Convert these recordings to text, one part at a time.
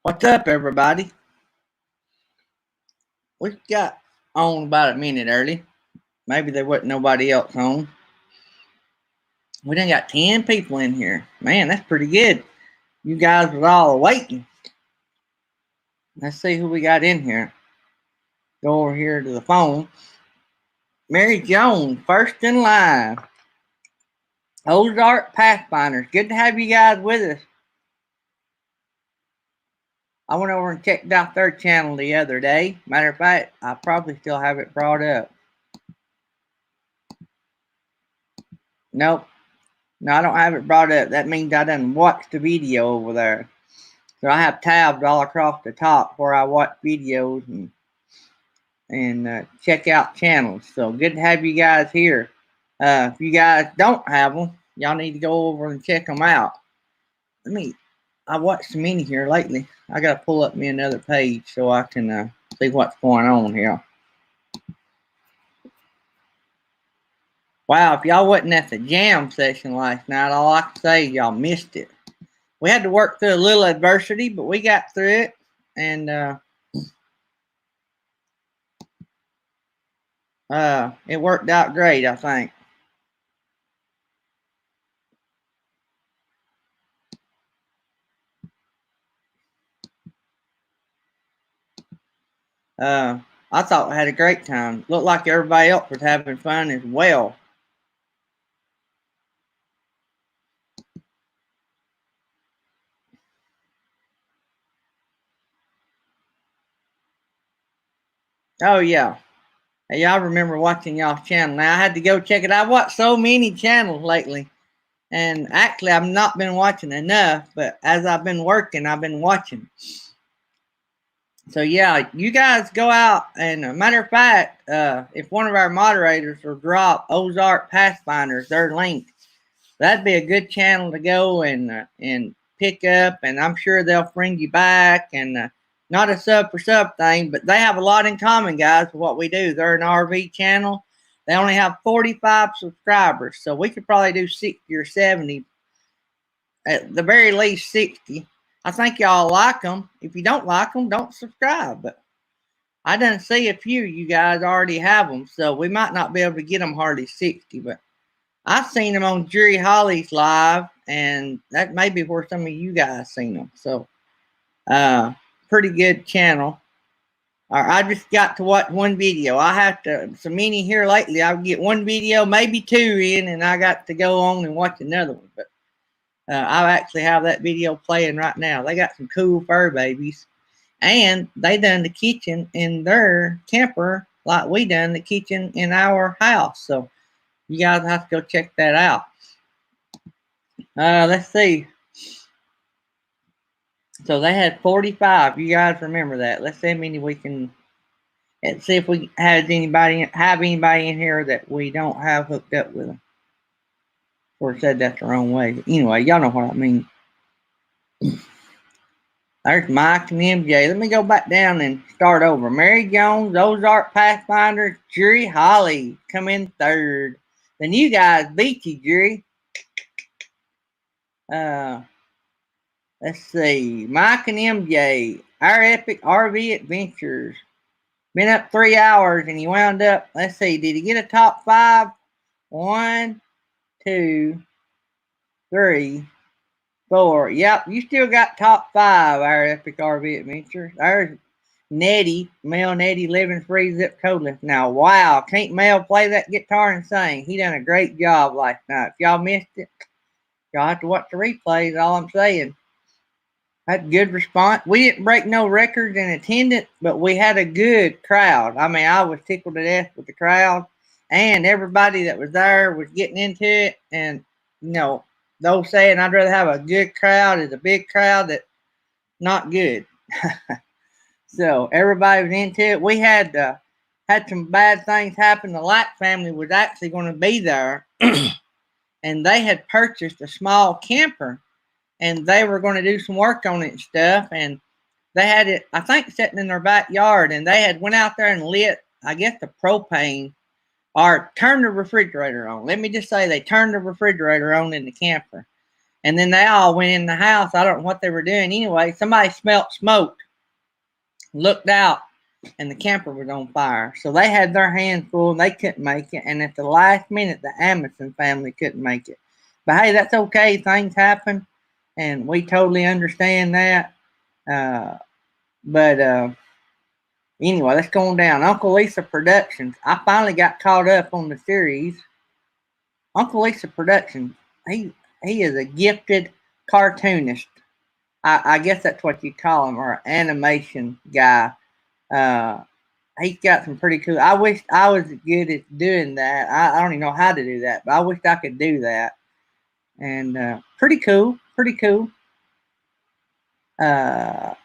What's up, everybody? We got on about a minute early. Maybe there wasn't nobody else on. We done got 10 people in here. Man, that's pretty good. You guys was all waiting. Let's see who we got in here. Go over here to the phone. Mary Jones, first in line. Ozark Pathfinders. Good to have you guys with us. I went over and checked out their channel the other day. Matter of fact, I probably still have it brought up. Nope. No, I don't have it brought up. That means I done watched the video over there. So I have tabs all across the top where I watch videos and check out channels. So good to have you guys here. If you guys don't have them, y'all need to go over and check them out. I watched some many here lately. I got to pull up me another page so I can see what's going on here. Wow, if y'all wasn't at the jam session last night, all I can say is y'all missed it. We had to work through a little adversity, but we got through it, and it worked out great, I think. I thought I had a great time. Looked like everybody else was having fun as well. Oh, yeah. Hey, y'all remember watching y'all's channel. Now, I had to go check it. I watched so many channels lately. And actually, I've not been watching enough. But as I've been working, I've been watching. So, yeah, you guys go out. And matter of fact, if one of our moderators will drop Ozark Pathfinders, their link, that'd be a good channel to go and pick up. And I'm sure they'll bring you back. And not a sub for sub thing, but they have a lot in common, guys, with what we do. They're an RV channel. They only have 45 subscribers, so we could probably do 60 or 70. At the very least, 60. I think y'all like them. If you don't like them, don't subscribe. But I done see a few you guys already have them, so we might not be able to get them hardly 60. But I've seen them on Jerry Holly's live, and that may be where some of you guys seen them. So, pretty good channel. I just got to watch one video. I have to, so many here lately, I get one video, maybe two in, and I got to go on and watch another one. But I actually have that video playing right now. They got some cool fur babies, and they done the kitchen in their camper like we done the kitchen in our house. So you guys have to go check that out. Let's see. So they had 45. You guys remember that. Let's see how many we can. Let's see if we have anybody in here that we don't have hooked up with them. Or said that the wrong way. But anyway, y'all know what I mean. There's Mike and MJ. Let me go back down and start over. Mary Jones, Ozark Pathfinder, Jerry Holly come in third. Then you guys beat you, Jerry. Let's see. Mike and MJ, our epic RV adventures. Been up 3 hours and he wound up. Let's see. Did he get a top 5? 1, 2, 3, 4. Yep, you still got top 5. Our epic RV adventures. There's Nettie, Mel Nettie, living free zip code. Now, wow, can't Mel play that guitar and sing? He done a great job last night. If y'all missed it, y'all have to watch the replays. All I'm saying. Had good response. We didn't break no records in attendance, but we had a good crowd. I mean, I was tickled to death with the crowd, and everybody that was there was getting into it. And you know, those saying I'd rather have a good crowd as a big crowd that's not good. So everybody was into it. We had some bad things happen. The Light family was actually going to be there, and they had purchased a small camper. And they were going to do some work on it and stuff. And they had it, I think, sitting in their backyard. And they had went out there and lit, I guess, the propane or turned the refrigerator on. Let me just say they turned the refrigerator on in the camper. And then they all went in the house. I don't know what they were doing anyway. Somebody smelt smoke, looked out, and the camper was on fire. So they had their hands full and they couldn't make it. And at the last minute, the Amundsen family couldn't make it. But hey, that's okay. Things happen, and we totally understand that. But anyway, let's go on down. Uncle Lisa Productions. I finally got caught up on the series. Uncle Lisa Productions. He is a gifted cartoonist. I guess that's what you call him, or animation guy. Uh, he's got some pretty cool. I wish I was good at doing that. I don't even know how to do that, but I wish I could do that. And pretty cool, pretty cool.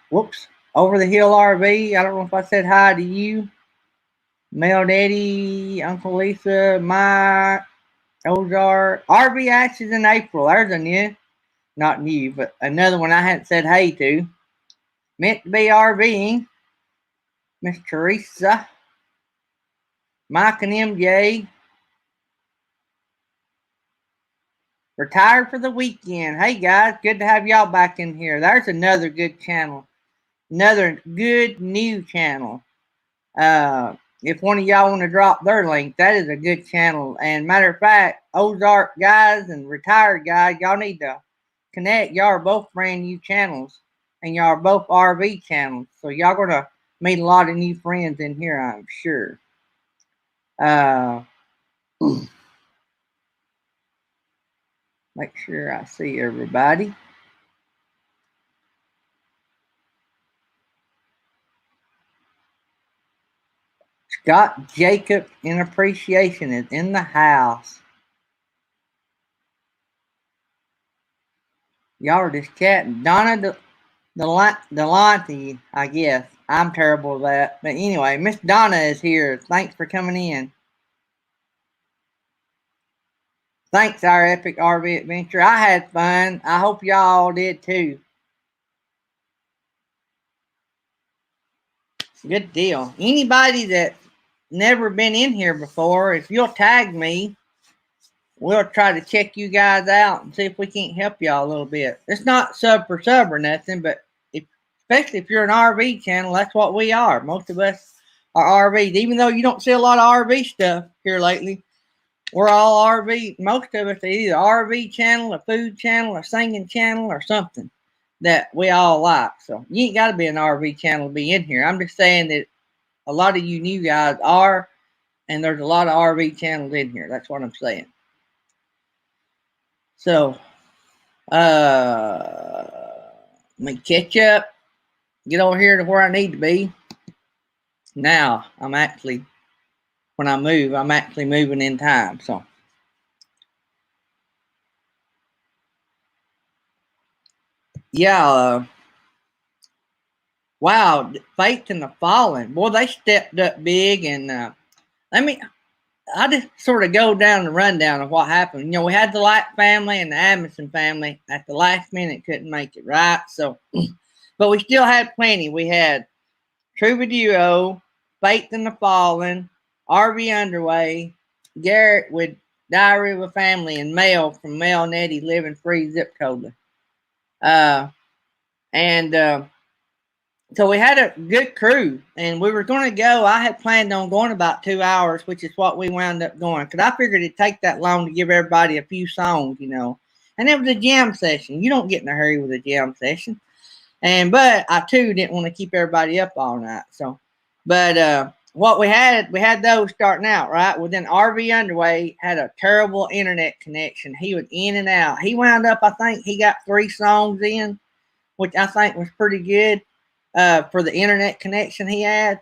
Whoops. Over the Hill RV. I don't know if I said hi to you. Mel Daddy, Uncle Lisa, Mike, Ozark. RV Ashes in April. There's a new, not new, but another one I hadn't said hey to. Meant to be RVing. Miss Teresa, Mike and MJ. Retired for the weekend. Hey guys, good to have y'all back in here. There's another good channel. Another good new channel. If one of y'all want to drop their link, that is a good channel. And matter of fact, Ozark guys and retired guys, y'all need to connect. Y'all are both brand new channels. And y'all are both RV channels. So y'all gonna meet a lot of new friends in here, I'm sure. Make sure I see everybody. Scott Jacob in Appreciation is in the house. Y'all are just chatting. Donna Delante, I guess. I'm terrible at that. But anyway, Miss Donna is here. Thanks for coming in. Thanks, our epic RV adventure. I had fun. I hope y'all did too. Good deal. Anybody that's never been in here before, if you'll tag me, we'll try to check you guys out and see if we can't help y'all a little bit. It's not sub for sub or nothing, but especially if you're an RV channel, that's what we are. Most of us are RVs. Even though you don't see a lot of RV stuff here lately, we're all RV. Most of us are either RV channel, a food channel, a singing channel, or something that we all like. So you ain't got to be an RV channel to be in here. I'm just saying that a lot of you new guys are, and there's a lot of RV channels in here. That's what I'm saying. So, let me catch up, get over here to where I need to be. Now, when I move, I'm actually moving in time. So, yeah, wow, Faith in the Fallen. Boy, they stepped up big. And I just sort of go down the rundown of what happened. You know, we had the Light family and the Amundsen family at the last minute couldn't make it, right? So, but we still had plenty. We had True Duo, Faith in the Fallen, RV Underway, Garrett with Diary of a Family, and Mel from Mel and Eddie Living Free Zip Code. So we had a good crew, and we were going to go. I had planned on going about 2 hours, which is what we wound up going, because I figured it'd take that long to give everybody a few songs, you know. And it was a jam session. You don't get in a hurry with a jam session. But I too didn't want to keep everybody up all night. So, but what we had those starting out, right? Well, then RV Underway had a terrible internet connection. He was in and out. He wound up, I think he got 3 songs in, which I think was pretty good for the internet connection he had.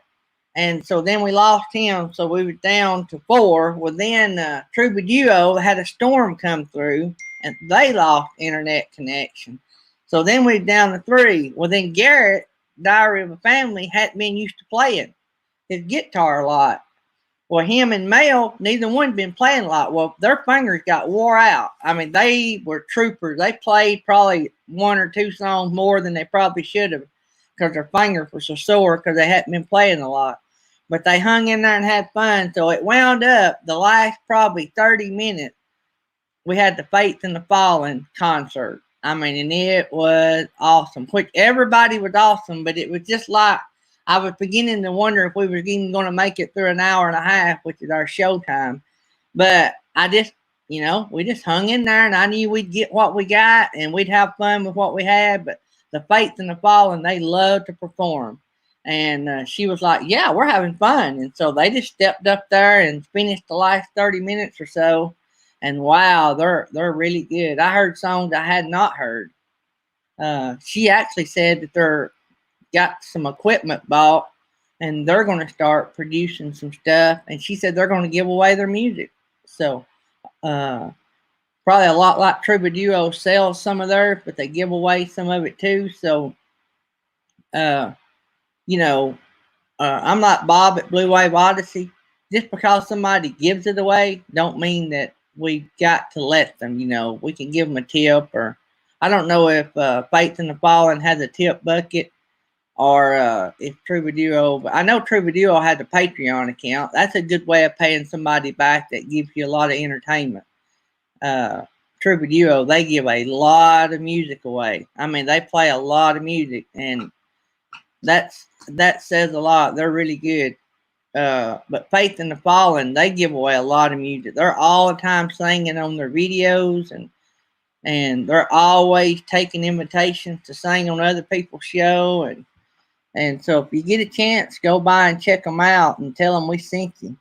And so then we lost him, so we were down to 4. Well, then True Duo had a storm come through, and they lost internet connection. So then we're down to 3. Well, then Garrett, Diary of a Family, hadn't been used to playing his guitar a lot. Well, him and Mel, neither one been playing a lot. Well, their fingers got wore out. I mean, they were troopers. They played probably 1 or 2 songs more than they probably should have, because their fingers were so sore because they hadn't been playing a lot. But they hung in there and had fun. So it wound up the last probably 30 minutes, we had the Faith in the Fallen concert. I mean, and it was awesome. Which everybody was awesome, but it was just like I was beginning to wonder if we were even going to make it through an hour and a half, which is our show time. But I just, we just hung in there, and I knew we'd get what we got, and we'd have fun with what we had. But the Faith and the Fallen, they love to perform, and she was like, "Yeah, we're having fun," and so they just stepped up there and finished the last 30 minutes or so. And wow, they're really good. I heard songs I had not heard. She actually said that they're got some equipment bought, and they're going to start producing some stuff. And she said they're going to give away their music. So uh, probably a lot like Troubadour sells some of theirs, but they give away some of it too. So uh, you know, I'm like Bob at Blue Wave Odyssey. Just because somebody gives it away, don't mean that we got to let them. We can give them a tip, or I don't know if Faith in the Fallen has a tip bucket, or if Troubadour. But I know Troubadour had a Patreon account. That's a good way of paying somebody back that gives you a lot of entertainment. Uh, Troubadour, they give a lot of music away. I mean, they play a lot of music, and that says a lot. They're really good. But Faith in the Fallen, they give away a lot of music. They're all the time singing on their videos, and they're always taking invitations to sing on other people's show. And so if you get a chance, go by and check them out and tell them we sent you.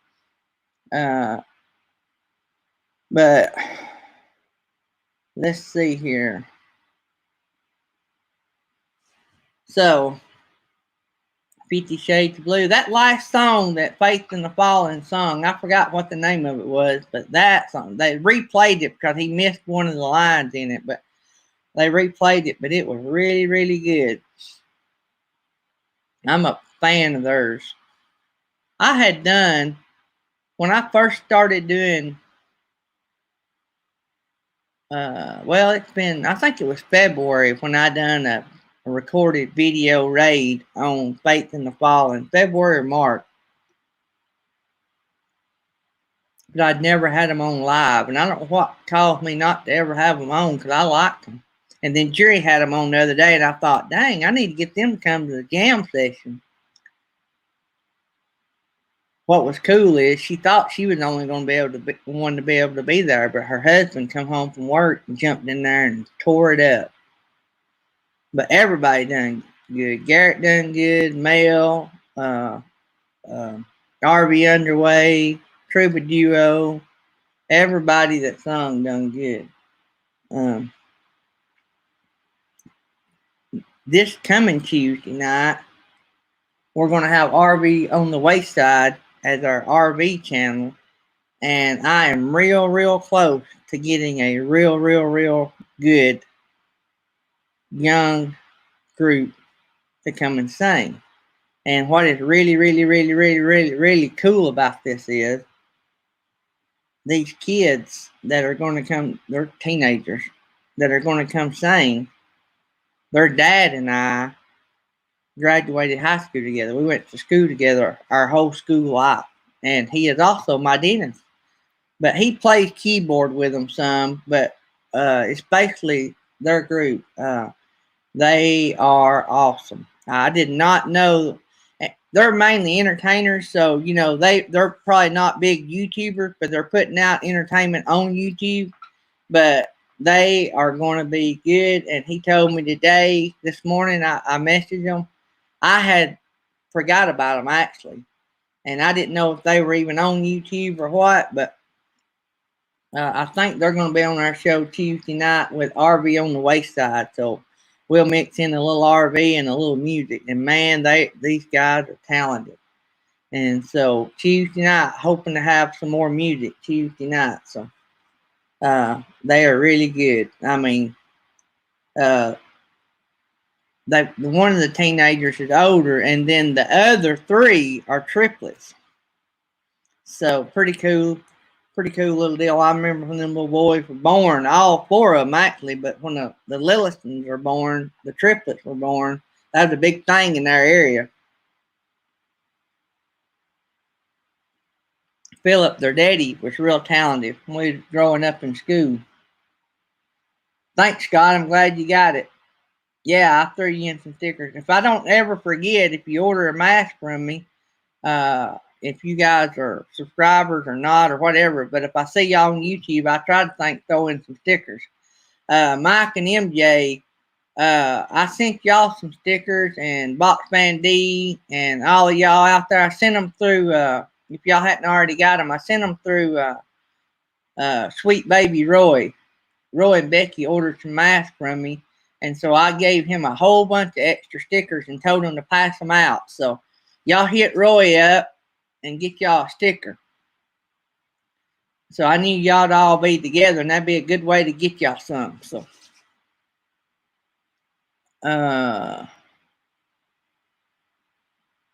But let's see here. So 50 Shades of Blue. That last song that Faith in the Fallen sung, I forgot what the name of it was, but that song, they replayed it because he missed one of the lines in it, but they replayed it, but it was really, really good. I'm a fan of theirs. I had done, when I first started doing, I think it was February when I done a recorded video raid on Faith in the Fallen, February or March. But I'd never had them on live, and I don't know what caused me not to ever have them on because I liked them. And then Jerry had them on the other day, and I thought, dang, I need to get them to come to the jam session. What was cool is she thought she was only going to be able to be one to be able to be there, but her husband come home from work and jumped in there and tore it up. But everybody done good. Garrett done good. Mel, uh, RV Underway, Troubadour, everybody that sung done good. Um, this coming Tuesday night, we're going to have RV on the Wayside as our RV channel. And I am real, real close to getting a real, real, real good young group to come and sing. And what is really, really, really, really, really, really cool about this is these kids that are going to come, they're teenagers that are going to come sing. Their dad and I graduated high school together. We went to school together our whole school life. And he is also my dentist. But he plays keyboard with them some, but it's basically their group. They are awesome. I did not know they're mainly entertainers, so they're probably not big YouTubers, but they're putting out entertainment on YouTube. But they are going to be good. And he told me today, this morning, I messaged him. I had forgot about them actually, and I didn't know if they were even on YouTube or what, but I think they're going to be on our show Tuesday night with RV on the Wayside. So we'll mix in a little RV and a little music. And man, these guys are talented. And so Tuesday night, hoping to have some more music Tuesday night. So they are really good. I mean, uh, one of the teenagers is older, and then the other three are triplets. So pretty cool little deal. I remember when them little boys were born, all four of them actually, but when the littlest ones were born, the triplets were born, that was a big thing in our area. Philip, their daddy, was real talented when we were growing up in school. Thanks, Scott. I'm glad you got it. Yeah, I threw you in some stickers. If I don't ever forget, if you order a mask from me, if you guys are subscribers or not or whatever, but if I see y'all on YouTube, I try to throw in some stickers. Mike and MJ, I sent y'all some stickers, and Boxman D and all of y'all out there. I sent them through. If y'all hadn't already got them, I sent them through Sweet Baby Roy. Roy and Becky ordered some masks from me, and so I gave him a whole bunch of extra stickers and told him to pass them out. So y'all hit Roy up and get y'all a sticker. So I knew y'all to all be together, and that'd be a good way to get y'all some. So,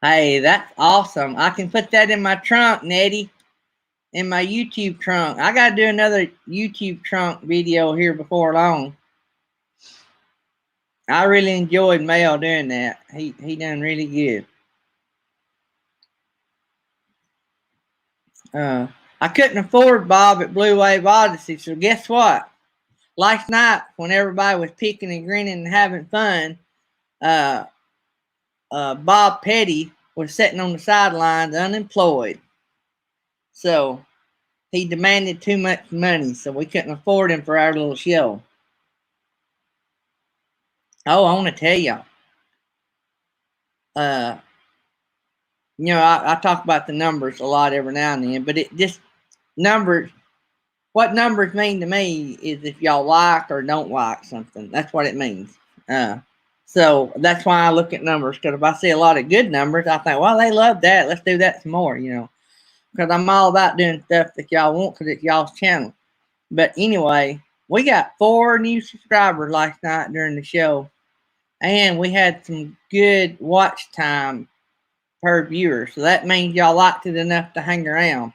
hey, that's awesome. I can put that in my trunk, Nettie, in my YouTube trunk. I got to do another YouTube trunk video here before long. I really enjoyed Mel doing that. He done really good. I couldn't afford Bob at Blue Wave Odyssey, so guess what? Last night, when everybody was picking and grinning and having fun, Bob Petty was sitting on the sidelines unemployed. So he demanded too much money, so we couldn't afford him for our little show. Oh, I want to tell y'all. I talk about the numbers a lot every now and then, but it just numbers. What numbers mean to me is if y'all like or don't like something. That's what it means. So that's why I look at numbers, because if I see a lot of good numbers, I think, well, they love that. Let's do that some more, because I'm all about doing stuff that y'all want because it's y'all's channel. But anyway, we got 4 new subscribers last night during the show, and we had some good watch time per viewer. So that means y'all liked it enough to hang around.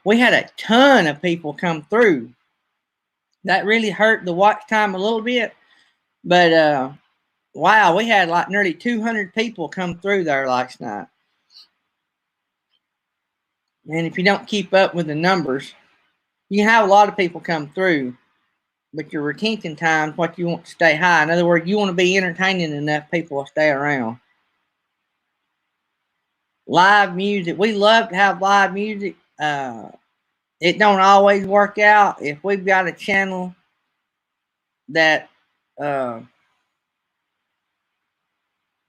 We had a ton of people come through. That really hurt the watch time a little bit, but wow, we had like nearly 200 people come through there last night. And if you don't keep up with the numbers, you have a lot of people come through, but your retention time is what you want to stay high. In other words, you want to be entertaining enough people to stay around. Live music, we love to have live music. It don't always work out. If we've got a channel that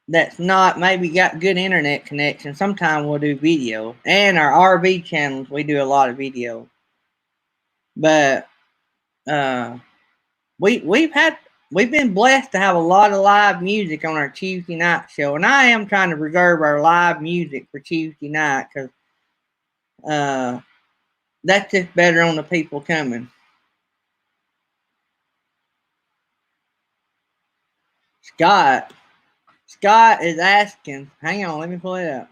that's not maybe got good internet connection, sometimes we'll do video. And our RV channels, we do a lot of video. But we've been blessed to have a lot of live music on our Tuesday night show, and I am trying to reserve our live music for Tuesday night because that's just better on the people coming. Scott is asking. Hang on, let me pull it up.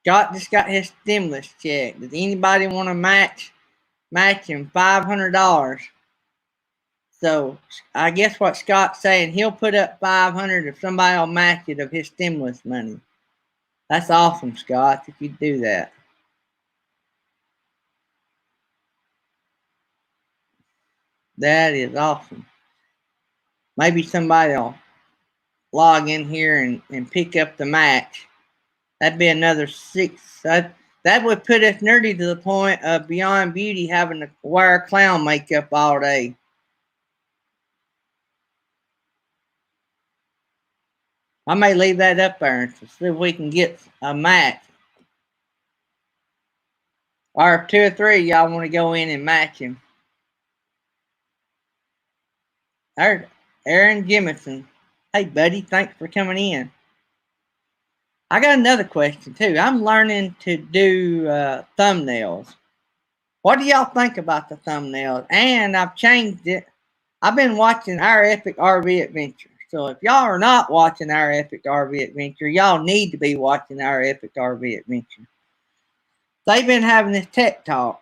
Scott just got his stimulus check. Does anybody want to match him $500? So I guess what Scott's saying, he'll put up $500 if somebody will match it of his stimulus money. That's awesome, Scott, if you do that. That is awesome. Maybe somebody will log in here and pick up the match. That'd be another 6. That would put us nearly to the point of Beyond Beauty having to wear clown makeup all day. I may leave that up there and see if we can get a match. Or if 2 or 3 y'all want to go in and match him. There's Aaron Jimison. Hey, buddy, thanks for coming in. I got another question, too. I'm learning to do thumbnails. What do y'all think about the thumbnails? And I've changed it. I've been watching Our Epic RV Adventure. So if y'all are not watching Our Epic RV Adventure, y'all need to be watching Our Epic RV Adventure. They've been having this tech talk.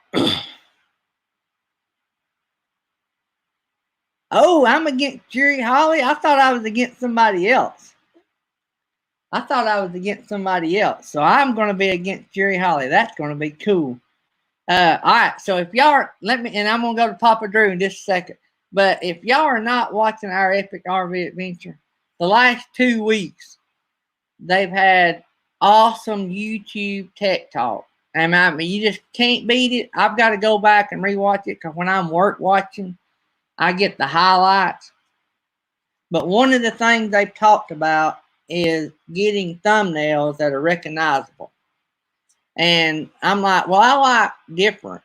Oh, I'm against Jerry Holly? I thought I was against somebody else. So I'm going to be against Jerry Holly. That's going to be cool. All right. So if y'all are, let me, and I'm gonna go to Papa Drew in just a second. But if y'all are not watching our epic RV adventure, the last 2 weeks they've had awesome YouTube tech talk. And I mean, you just can't beat it. I've got to go back and rewatch it because when I'm work watching, I get the highlights. But one of the things they've talked about is getting thumbnails that are recognizable. And I'm like, well, I like different.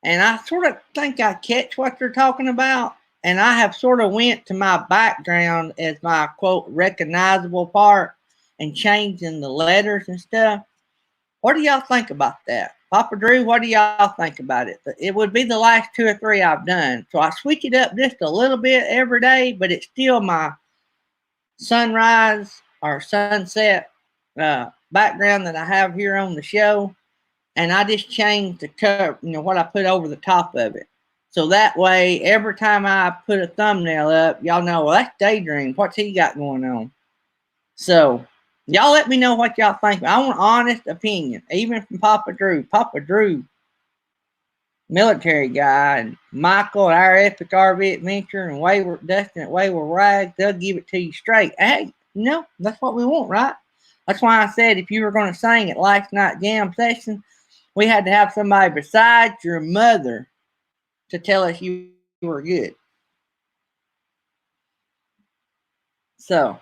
And I sort of think I catch what they're talking about. And I have sort of went to my background as my quote recognizable part and changing the letters and stuff. What do y'all think about that? Papa Drew, what do y'all think about it? It would be the last 2 or 3 I've done. So I switch it up just a little bit every day, but it's still my sunrise or sunset background that I have here on the show. And I just changed the cover, what I put over the top of it. So that way, every time I put a thumbnail up, y'all know, well, that's Daydream. What's he got going on? So y'all let me know what y'all think. I want honest opinion, even from Papa Drew. Papa Drew, military guy, and Michael at our epic RV adventure, and Wayward Dustin at Wayward Rags, they'll give it to you straight. Hey, that's what we want, right? That's why I said if you were going to sing at Last Night Jam Session, we had to have somebody besides your mother to tell us you were good. So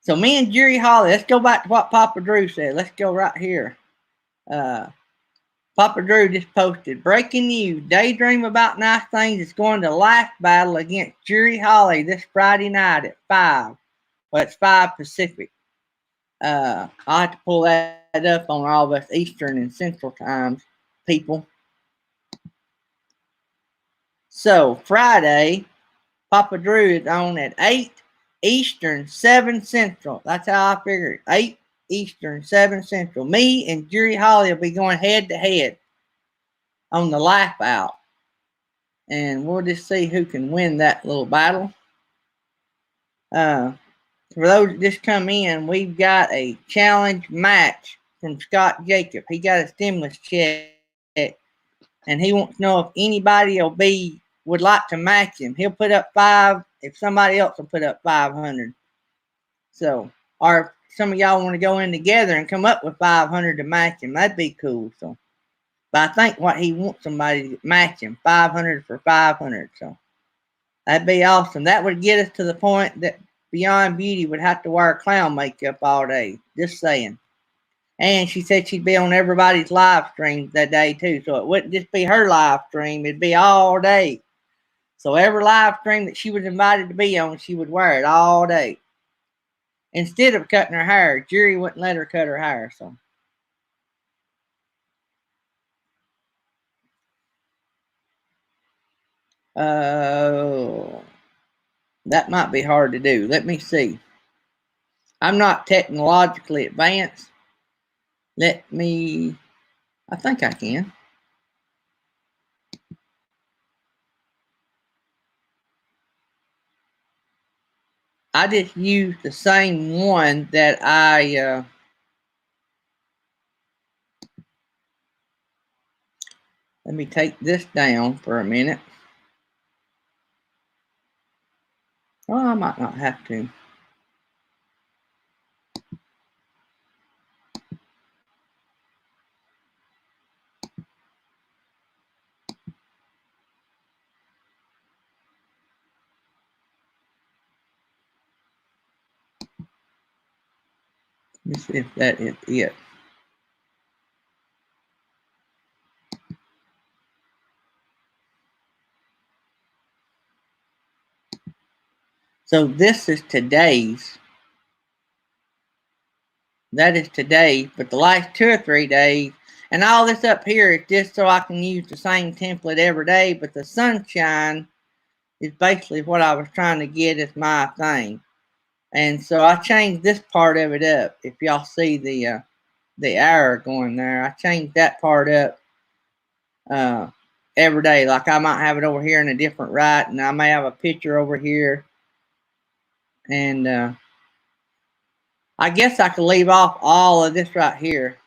me and Jerry Holly, let's go back to what Papa Drew said. Let's go right here. Papa Drew just posted breaking news. Daydream about nice things is going to life battle against Jerry Holly this Friday night at 5. Well, it's 5 Pacific. I'll have to pull that up on all of us Eastern and Central times, people. So Friday, Papa Drew is on at 8 Eastern, 7 Central. That's how I figured. 8 Eastern, 7 Central. Me and Jerry Holly will be going head to head on the Life Out. And we'll just see who can win that little battle. For those that just come in, we've got a challenge match from Scott Jacob. He got a stimulus check, and he wants to know if anybody would like to match him. He'll put up 5 if somebody else will put up 500. So, or if some of y'all want to go in together and come up with 500 to match him, that'd be cool. So, but I think what he wants somebody to match him, 500 for 500. So that'd be awesome. That would get us to the point that Beyond Beauty would have to wear clown makeup all day. Just saying. And she said she'd be on everybody's live stream that day too. So it wouldn't just be her live stream, it'd be all day. So every live stream that she was invited to be on, she would wear it all day. Instead of cutting her hair, Jerry wouldn't let her cut her hair. So that might be hard to do. Let me see. I'm not technologically advanced. I think I can. I just used the same one that let me take this down for a minute. Oh, I might not have to. Let's see if that is it. So this is today's. That is today, but the last 2 or 3 days, and all this up here is just so I can use the same template every day, but the sunshine is basically what I was trying to get as my thing. And so I changed this part of it up. If y'all see the arrow going there, I changed that part up every day. Like I might have it over here in a different right, and I may have a picture over here. And I guess I could leave off all of this right here.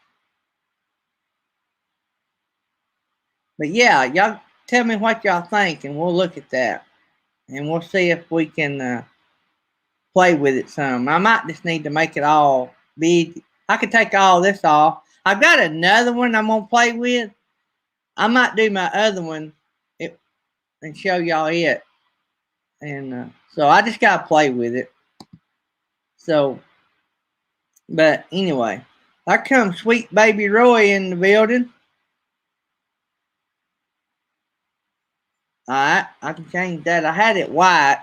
But yeah, y'all tell me what y'all think, and we'll look at that, and we'll see if we can play with it some. I might just need to make it all big. I could take all this off. I've got another one I'm gonna play with. I might do my other one and show y'all it. And so I just gotta play with it. So, but anyway, there comes sweet baby Roy in the building. All right, I can change that. I had it white,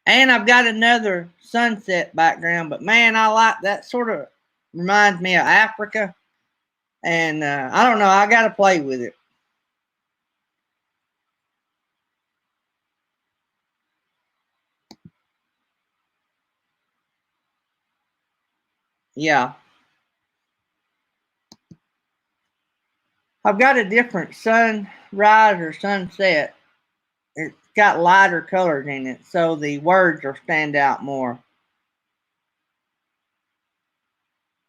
and I've got another sunset background. But man, I like that. Sort of reminds me of Africa, and I don't know. I gotta play with it. Yeah, I've got a different sunrise or sunset. It's got lighter colors in it, so the words will stand out more.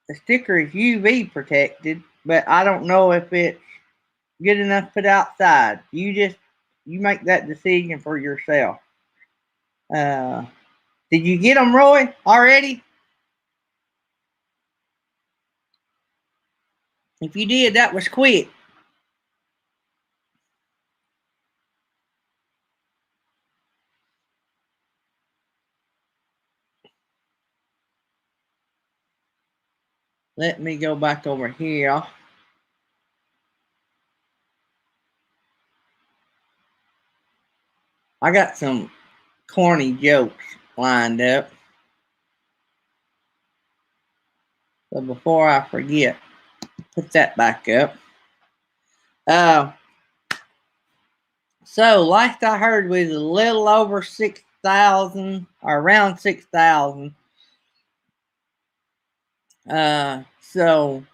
The sticker is UV protected, but I don't know if it's good enough to put outside. You make that decision for yourself. Uh, did you get them, Roy, already? If you did, that was quick. Let me go back over here. I got some corny jokes lined up. So before I forget, put that back up. Uh, so last I heard was a little over 6,000 or around 6,000. So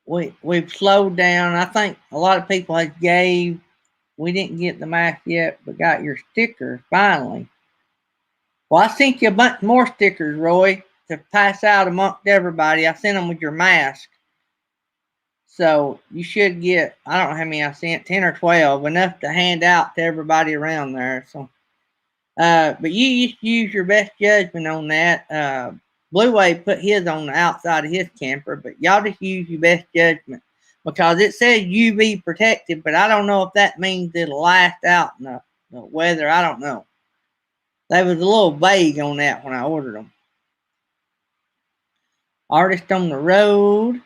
we've slowed down. I think a lot of people have gave. We didn't get the mask yet, but got your stickers finally. Well, I sent you a bunch more stickers, Roy, to pass out amongst everybody. I sent them with your mask. So you should get, I don't know how many I sent, 10 or 12, enough to hand out to everybody around there. So, but you just use your best judgment on that. Blue Wave put his on the outside of his camper, but y'all just use your best judgment because it says UV protected, but I don't know if that means it'll last out in the weather. I don't know. They was a little vague on that when I ordered them. Artist on the road.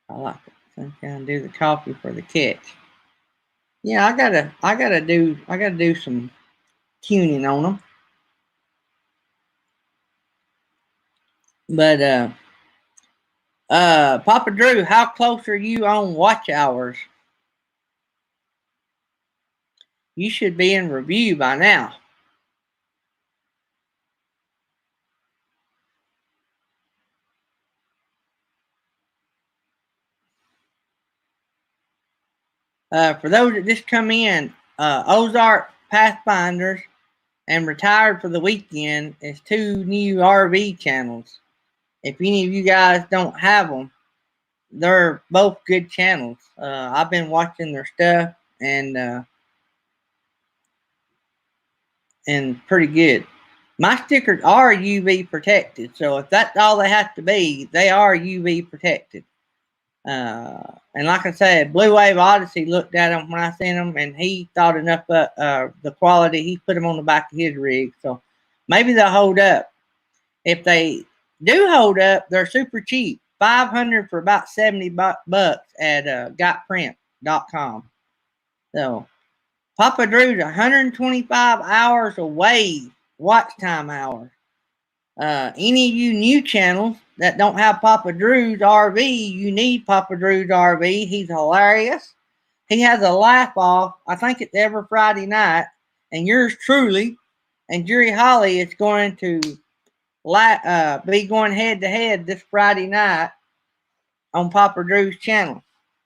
I like it. Sunshine do the coffee for the catch. Yeah, I gotta do some tuning on them. But Papa Drew, how close are you on watch hours? You should be in review by now. For those that just come in, Ozark Pathfinders and Retired for the Weekend is two new RV channels. If any of you guys don't have them, they're both good channels. I've been watching their stuff and pretty good. My stickers are UV protected, so if that's all they have to be, they are UV protected. And like I said, Blue Wave Odyssey looked at them when I sent them, and he thought enough of the quality. He put them on the back of his rig, so maybe they'll hold up. If they do hold up, they're super cheap. 500 for about 70 bucks at gotprint.com. So Papa Drew's 125 hours away watch time hours. Any of you new channels that don't have Papa Drew's RV, you need Papa Drew's RV. He's hilarious. He has a laugh off. I think it's every Friday night. And yours truly and Jerry Holly is going to be going head to head this Friday night on Papa Drew's channel.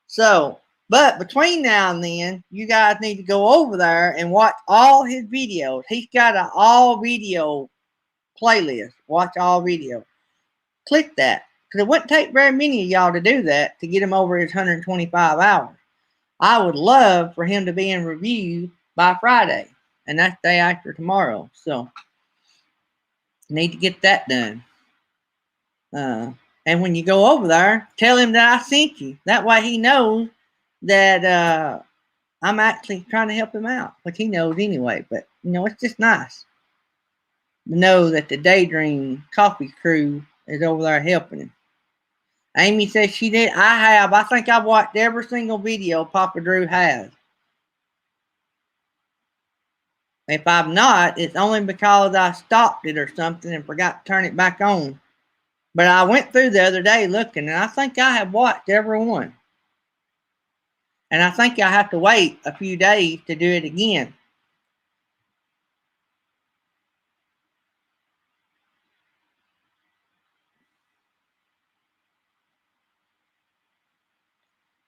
So, but between now and then, you guys need to go over there and watch all his videos. He's got an all video playlist. Watch all video. Click that because it wouldn't take very many of y'all to do that to get him over his 125 hours. I would love for him to be in review by Friday, and that's day after tomorrow. So, need to get that done. And when you go over there, tell him that I sent you. That way he knows that I'm actually trying to help him out, which he knows anyway. But, it's just nice to know that the Daydream Coffee crew is over there helping him. Amy says she did. I have. I think I've watched every single video Papa Drew has. If I've not, it's only because I stopped it or something and forgot to turn it back on. But I went through the other day looking, and I think I have watched every one. And I think I have to wait a few days to do it again.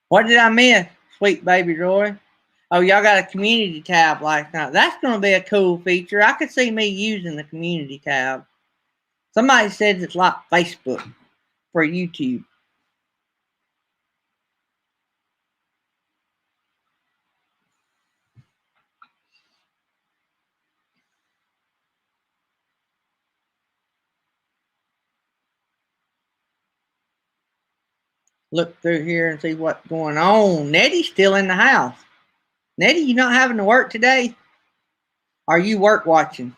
What did I miss, sweet baby Roy? Oh, y'all got a community tab last night. That's going to be a cool feature. I could see me using the community tab. Somebody says it's like Facebook for YouTube. Look through here and see what's going on. Nettie's still in the house. Nettie, you not having to work today? Are you work watching?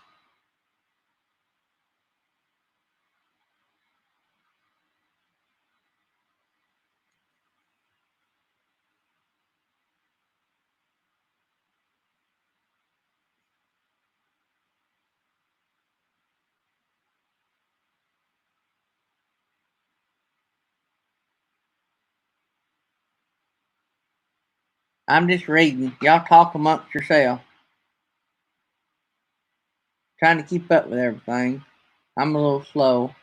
I'm just reading. Y'all talk amongst yourself. Trying to keep up with everything. I'm a little slow.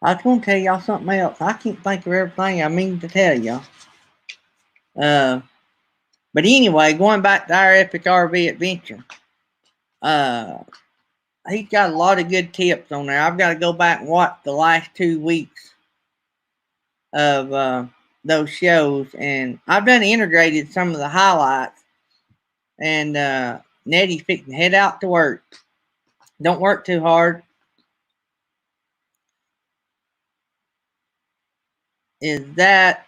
I was going to tell y'all something else. I can't think of everything I mean to tell y'all. But anyway, going back to our epic RV adventure. He's got a lot of good tips on there. I've got to go back and watch the last 2 weeks of those shows, and I've done integrated some of the highlights. And Nettie's fixing to head out to work. Don't work too hard. Does that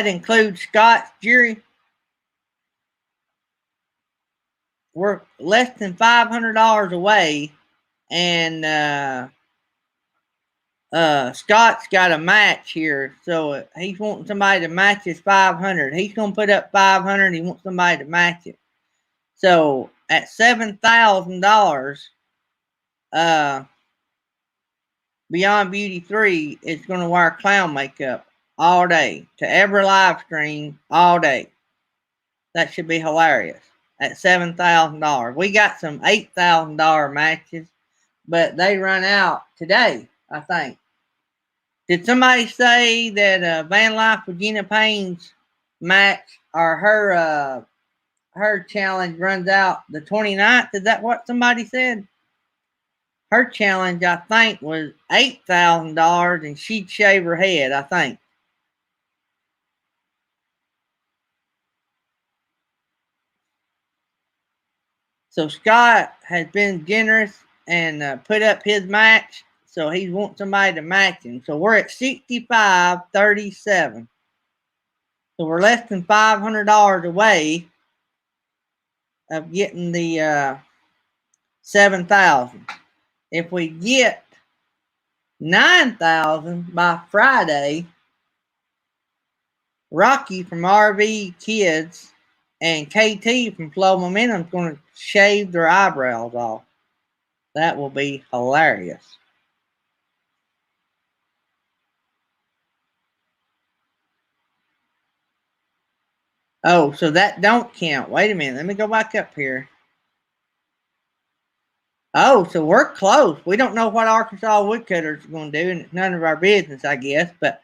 include Scott's jury? We're less than $500 away, and Scott's got a match here, so he's wanting somebody to match his 500. He's gonna put up 500. He wants somebody to match it. So at $7,000, Beyond Beauty 3 is gonna wear clown makeup all day to every live stream all day. That should be hilarious. At $7,000, we got some $8,000 matches, but they run out today, I think. Did somebody say that Van Life Regina Payne's match or her challenge runs out the 29th? Is that what somebody said? Her challenge, I think, was $8,000 and she'd shave her head, I think. So Scott has been generous and put up his match. So he's wanting somebody to match him. So we're at 65.37. So we're less than $500 away of getting the 7,000. If we get 9,000 by Friday, Rocky from RV Kids and KT from Flow Momentum is going to shave their eyebrows off. That will be hilarious. Oh, so that don't count. Wait a minute. Let me go back up here. Oh, so we're close. We don't know what Arkansas Woodcutters are going to do, and it's none of our business, I guess. But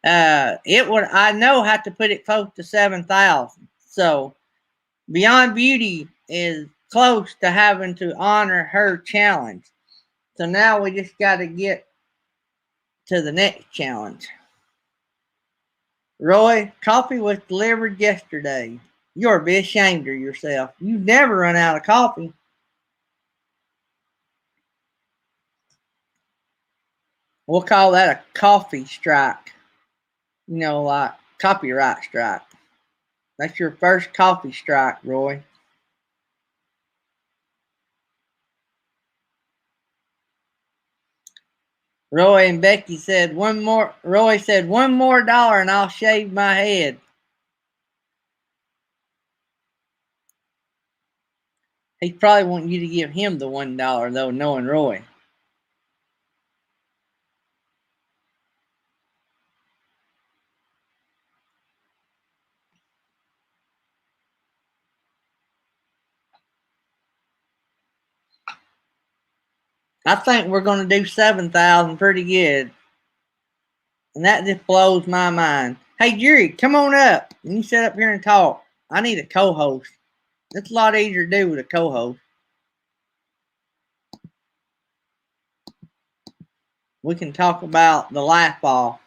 it would, I know, have to put it close to 7,000. So Beyond Beauty is close to having to honor her challenge. So now we just got to get to the next challenge. Roy, coffee was delivered yesterday. You're be ashamed of yourself. You never run out of coffee. We'll call that a coffee strike. You know, like copyright strike. That's your first coffee strike, Roy. Roy and Becky said one more. Roy said $1 more and I'll shave my head. He's probably wanting you to give him the $1 though, knowing Roy. I think we're going to do 7,000 pretty good. And that just blows my mind. Hey, Jerry, come on up. You sit up here and talk. I need a co-host. It's a lot easier to do with a co-host. We can talk about the laugh ball.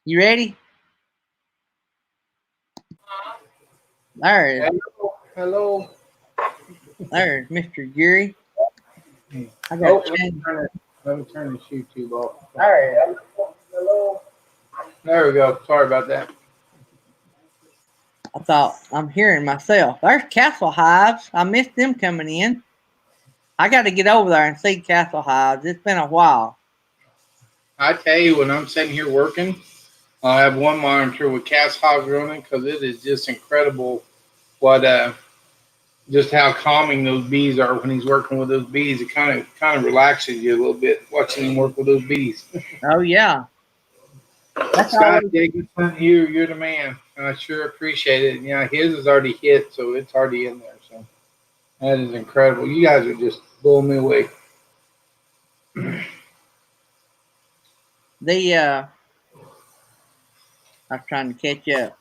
You ready? There it is. Hello. There's Mr. Jerry. I got let me turn this YouTube off. There it is. Hello. There we go. Sorry about that. I thought I'm hearing myself. There's Castle Hives. I missed them coming in. I got to get over there and see Castle Hives. It's been a while. I tell you, when I'm sitting here working, I have one monitor with Castle Hives running because it is just incredible what just how calming those bees are when he's working with those bees. It kind of relaxes you a little bit watching him work with those bees. Oh yeah. That's Scott Jacobson, you're the man. I sure appreciate it. Yeah, his is already hit, so it's already in there. So that is incredible. You guys are just blowing me away. I was trying to catch up.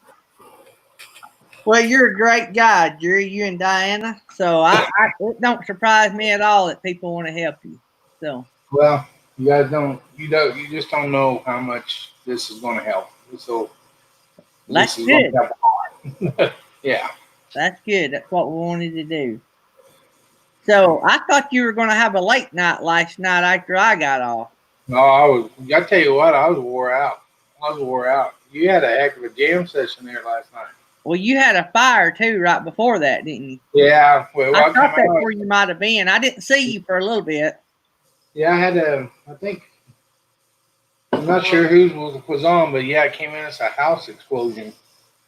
Well, you're a great guy, Jerry, you and Diana. So it don't surprise me at all that people want to help you. So well, you guys you just don't know how much this is going to help. So that's good. Yeah, that's good. That's what we wanted to do. So I thought you were going to have a late night last night after I got off. No, I tell you what, I was wore out. You had a heck of a jam session there last night. Well, you had a fire too right before that, didn't you? Yeah. Well, I thought that's where you might have been. I didn't see you for a little bit. Yeah, I had I think, I'm not sure who was on, but yeah, it came in as a house explosion.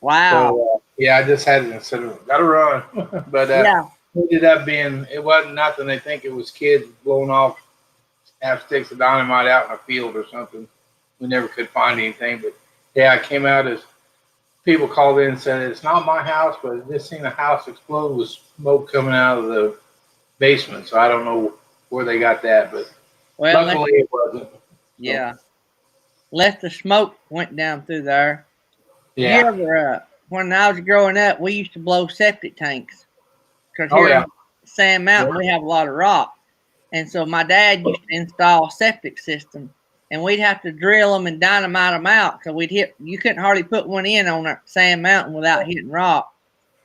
Wow. So, yeah, I just had to gotta run. But yeah. It ended up being, it wasn't nothing. They think it was kids blowing off half sticks of dynamite out in a field or something. We never could find anything. But yeah, it came out as people called in and said, it's not my house, but I just seen a house explode with smoke coming out of the basement. So I don't know where they got that, but luckily it wasn't. Yeah. Less the smoke went down through there. Yeah. You ever, when I was growing up, we used to blow septic tanks. Because here in Sand Mountain, we have a lot of rock. And so my dad used to install a septic system. And we'd have to drill them and dynamite them out. Because you couldn't hardly put one in on a Sand Mountain without hitting rock.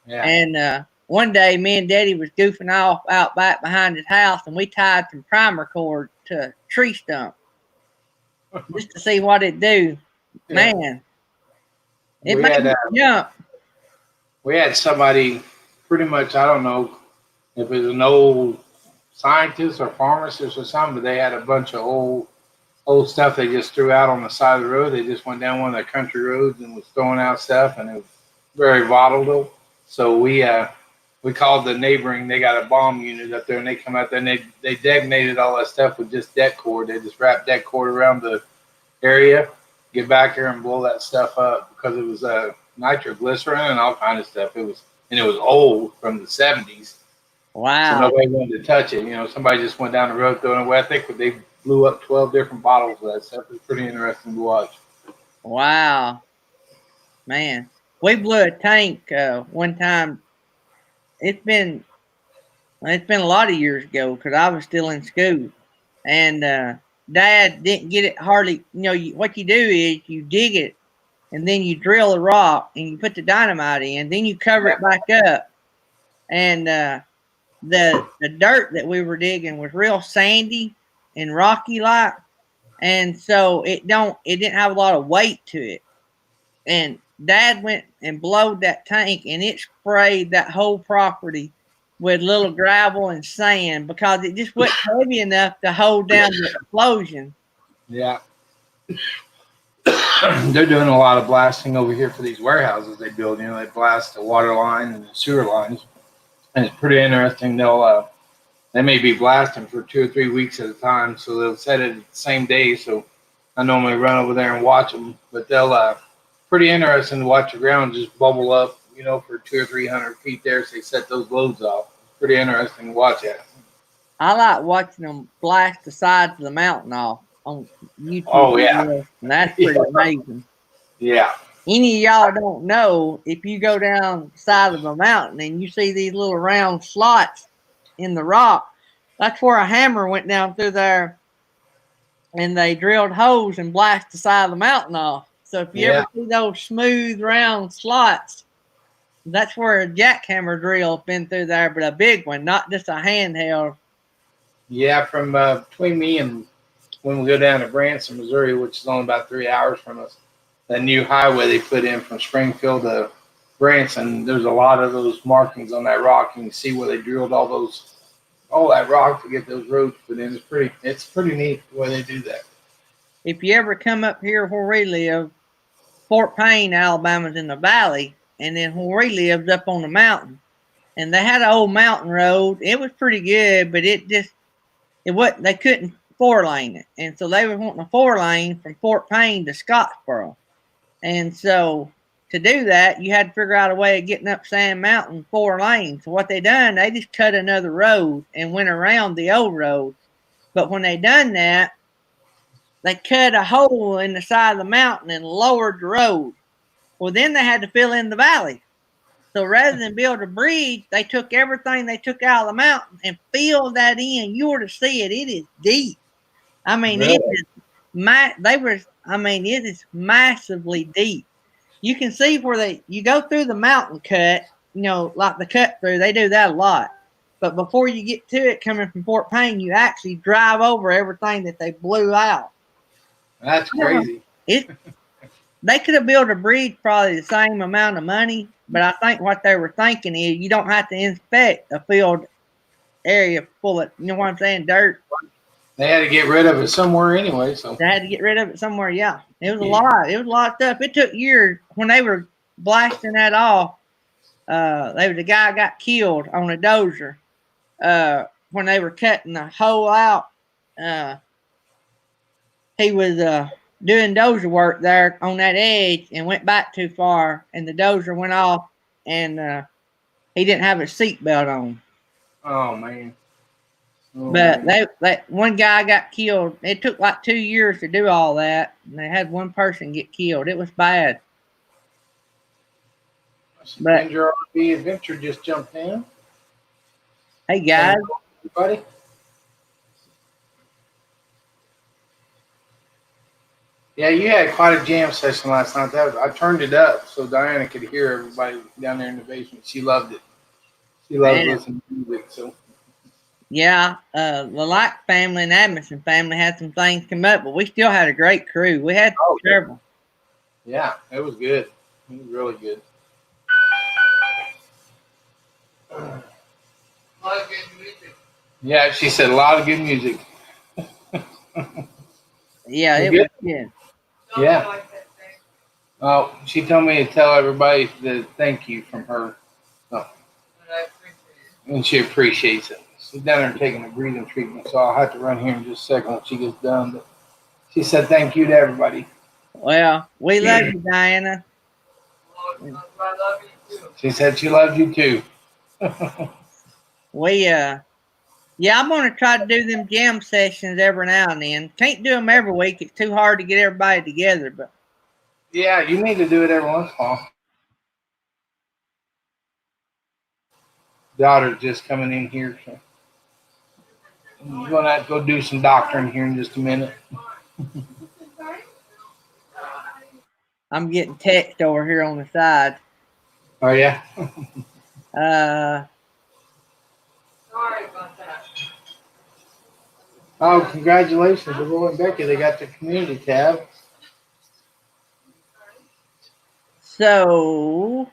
Yeah. And one day, me and Daddy was goofing off out back behind his house. And we tied some primer cord to a tree stump. Just to see what it'd do. Yeah. Man. It made me jump. We had somebody pretty much, I don't know if it was an old scientist or pharmacist or something, but they had a bunch of old stuff they just threw out on the side of the road. They just went down one of their country roads and was throwing out stuff, and it was very volatile. So we called the neighboring, they got a bomb unit up there, and they come out there and they detonated all that stuff with just det cord. They just wrapped det cord around the area, get back here and blow that stuff up because it was nitroglycerin and all kind of stuff. It was and it was old from the 70s. So Wow. nobody wanted to touch it. Somebody just went down the road throwing it away. I think they blew up 12 different bottles of that stuff. It was pretty interesting to watch. Wow. Man. We blew a tank one time. It's been a lot of years ago because I was still in school. And Dad didn't get it hardly. What you do is you dig it and then you drill the rock and you put the dynamite in. Then you cover it back up. And the dirt that we were digging was real sandy and rocky like, and so it didn't have a lot of weight to it. And Dad went and blowed that tank, and it sprayed that whole property with little gravel and sand because it just wasn't heavy enough to hold down the explosion. Yeah. They're doing a lot of blasting over here for these warehouses they build. They blast the water line and the sewer lines, and it's pretty interesting. They may be blasting for 2 or 3 weeks at a time, so they'll set it the same day. So I normally run over there and watch them, but they'll pretty interesting to watch the ground just bubble up, for 200 or 300 feet there. So they set those loads off. Pretty interesting to watch that. I like watching them blast the sides of the mountain off on YouTube. Oh yeah, and that's pretty amazing. Yeah. Any of y'all don't know, if you go down the side of a mountain and you see these little round slots in the rock, that's where a hammer went down through there and they drilled holes and blasted the side of the mountain off. So if you ever see those smooth round slots, that's where a jackhammer drill been through there, but a big one, not just a handheld. Yeah, from between me and when we go down to Branson, Missouri, which is only about 3 hours from us, that new highway they put in from Springfield to Branson, there's a lot of those markings on that rock. And you see where they drilled all that rock to get those roads put in. It's pretty neat the way they do that. If you ever come up here where we live, Fort Payne, Alabama's in the valley, and then where we lived up on the mountain. And they had an old mountain road. It was pretty good, but they couldn't 4-lane it. And so they were wanting a 4-lane from Fort Payne to Scottsboro. And so to do that, you had to figure out a way of getting up Sand Mountain 4 lanes. So what they done, they just cut another road and went around the old road. But when they done that, they cut a hole in the side of the mountain and lowered the road. Well, then they had to fill in the valley. So rather than build a bridge, they took everything they took out of the mountain and filled that in. You were to see it. It is deep. I mean, Really? it is massively deep. You can see where you go through the mountain cut, like the cut through, they do that a lot. But before you get to it coming from Fort Payne, you actually drive over everything that they blew out. That's crazy. They could have built a bridge probably the same amount of money, but I think what they were thinking is you don't have to inspect a field area full of, what I'm saying, dirt. They had to get rid of it somewhere anyway. So they had to get rid of it somewhere. Yeah, it was a lot. It was a lot of stuff. It took years when they were blasting that off. The guy got killed on a dozer when they were cutting the hole out. He was doing dozer work there on that edge and went back too far, and the dozer went off, and he didn't have a seatbelt on. Oh man. But they one guy got killed. It took like 2 years to do all that, and they had one person get killed. It was bad. But your RV adventure just jumped in. Hey guys, everybody. Yeah, you had quite a jam session last night. I turned it up so Diana could hear everybody down there in the basement. She loved it. She loved listening to music. So. Yeah, the Light family and Adamson family had some things come up, but we still had a great crew. We had several. Yeah, it was good. It was really good. A lot of good music. Yeah, she said a lot of good music. Yeah, it was good. Yeah. Oh, she told me to tell everybody the thank you from her. So. And she appreciates it. She's down there taking a breathing treatment, so I'll have to run here in just a second when she gets done. But she said thank you to everybody. Well, we love you, Diana. I love you too. She said she loved you too. Yeah, I'm gonna try to do them jam sessions every now and then. Can't do them every week. It's too hard to get everybody together. But Yeah, you need to do it every once in a while. Daughter's just coming in here. So you're gonna have to go do some doctoring here in just a minute. I'm getting text over here on the side. Oh yeah. Sorry about that. Oh, congratulations to Roy and Becky. They got the community tab. So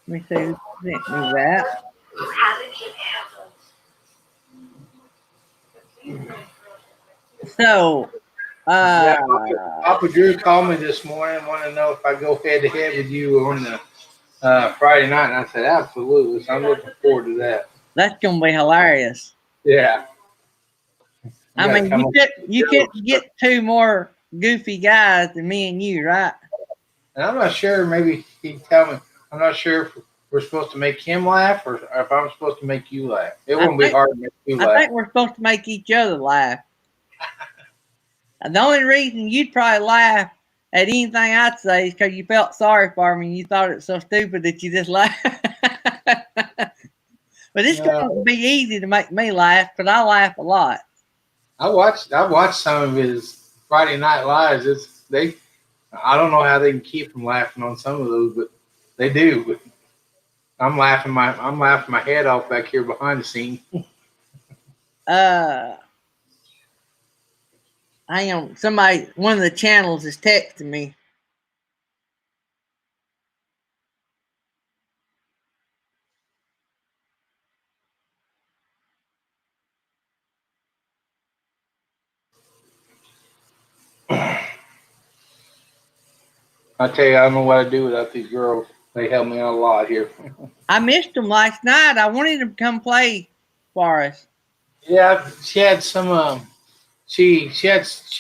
let me see who sent me that. So Yeah, Papa Drew called me this morning, wanted to know if I go head to head with you on the Friday night, and I said absolutely. So I'm looking forward to that. that's gonna be hilarious. Yeah. I mean, you couldn't get two more goofy guys than me and you, right? And I'm not sure. Maybe he'd tell me. I'm not sure if we're supposed to make him laugh or if I'm supposed to make you laugh. It won't be hard to make you laugh. I think we're supposed to make each other laugh. The only reason you'd probably laugh at anything I'd say is because you felt sorry for me and you thought it was so stupid that you just laughed. But it's going to be easy to make me laugh, but I laugh a lot. I watched some of his Friday Night Lives. I don't know how they can keep from laughing on some of those, but they do. But I'm laughing my head off back here behind the scene. Hang on, one of the channels is texting me. I tell you, I don't know what I'd do without these girls. They help me out a lot here. I missed them last night. I wanted them to come play for us. Yeah, she had some. She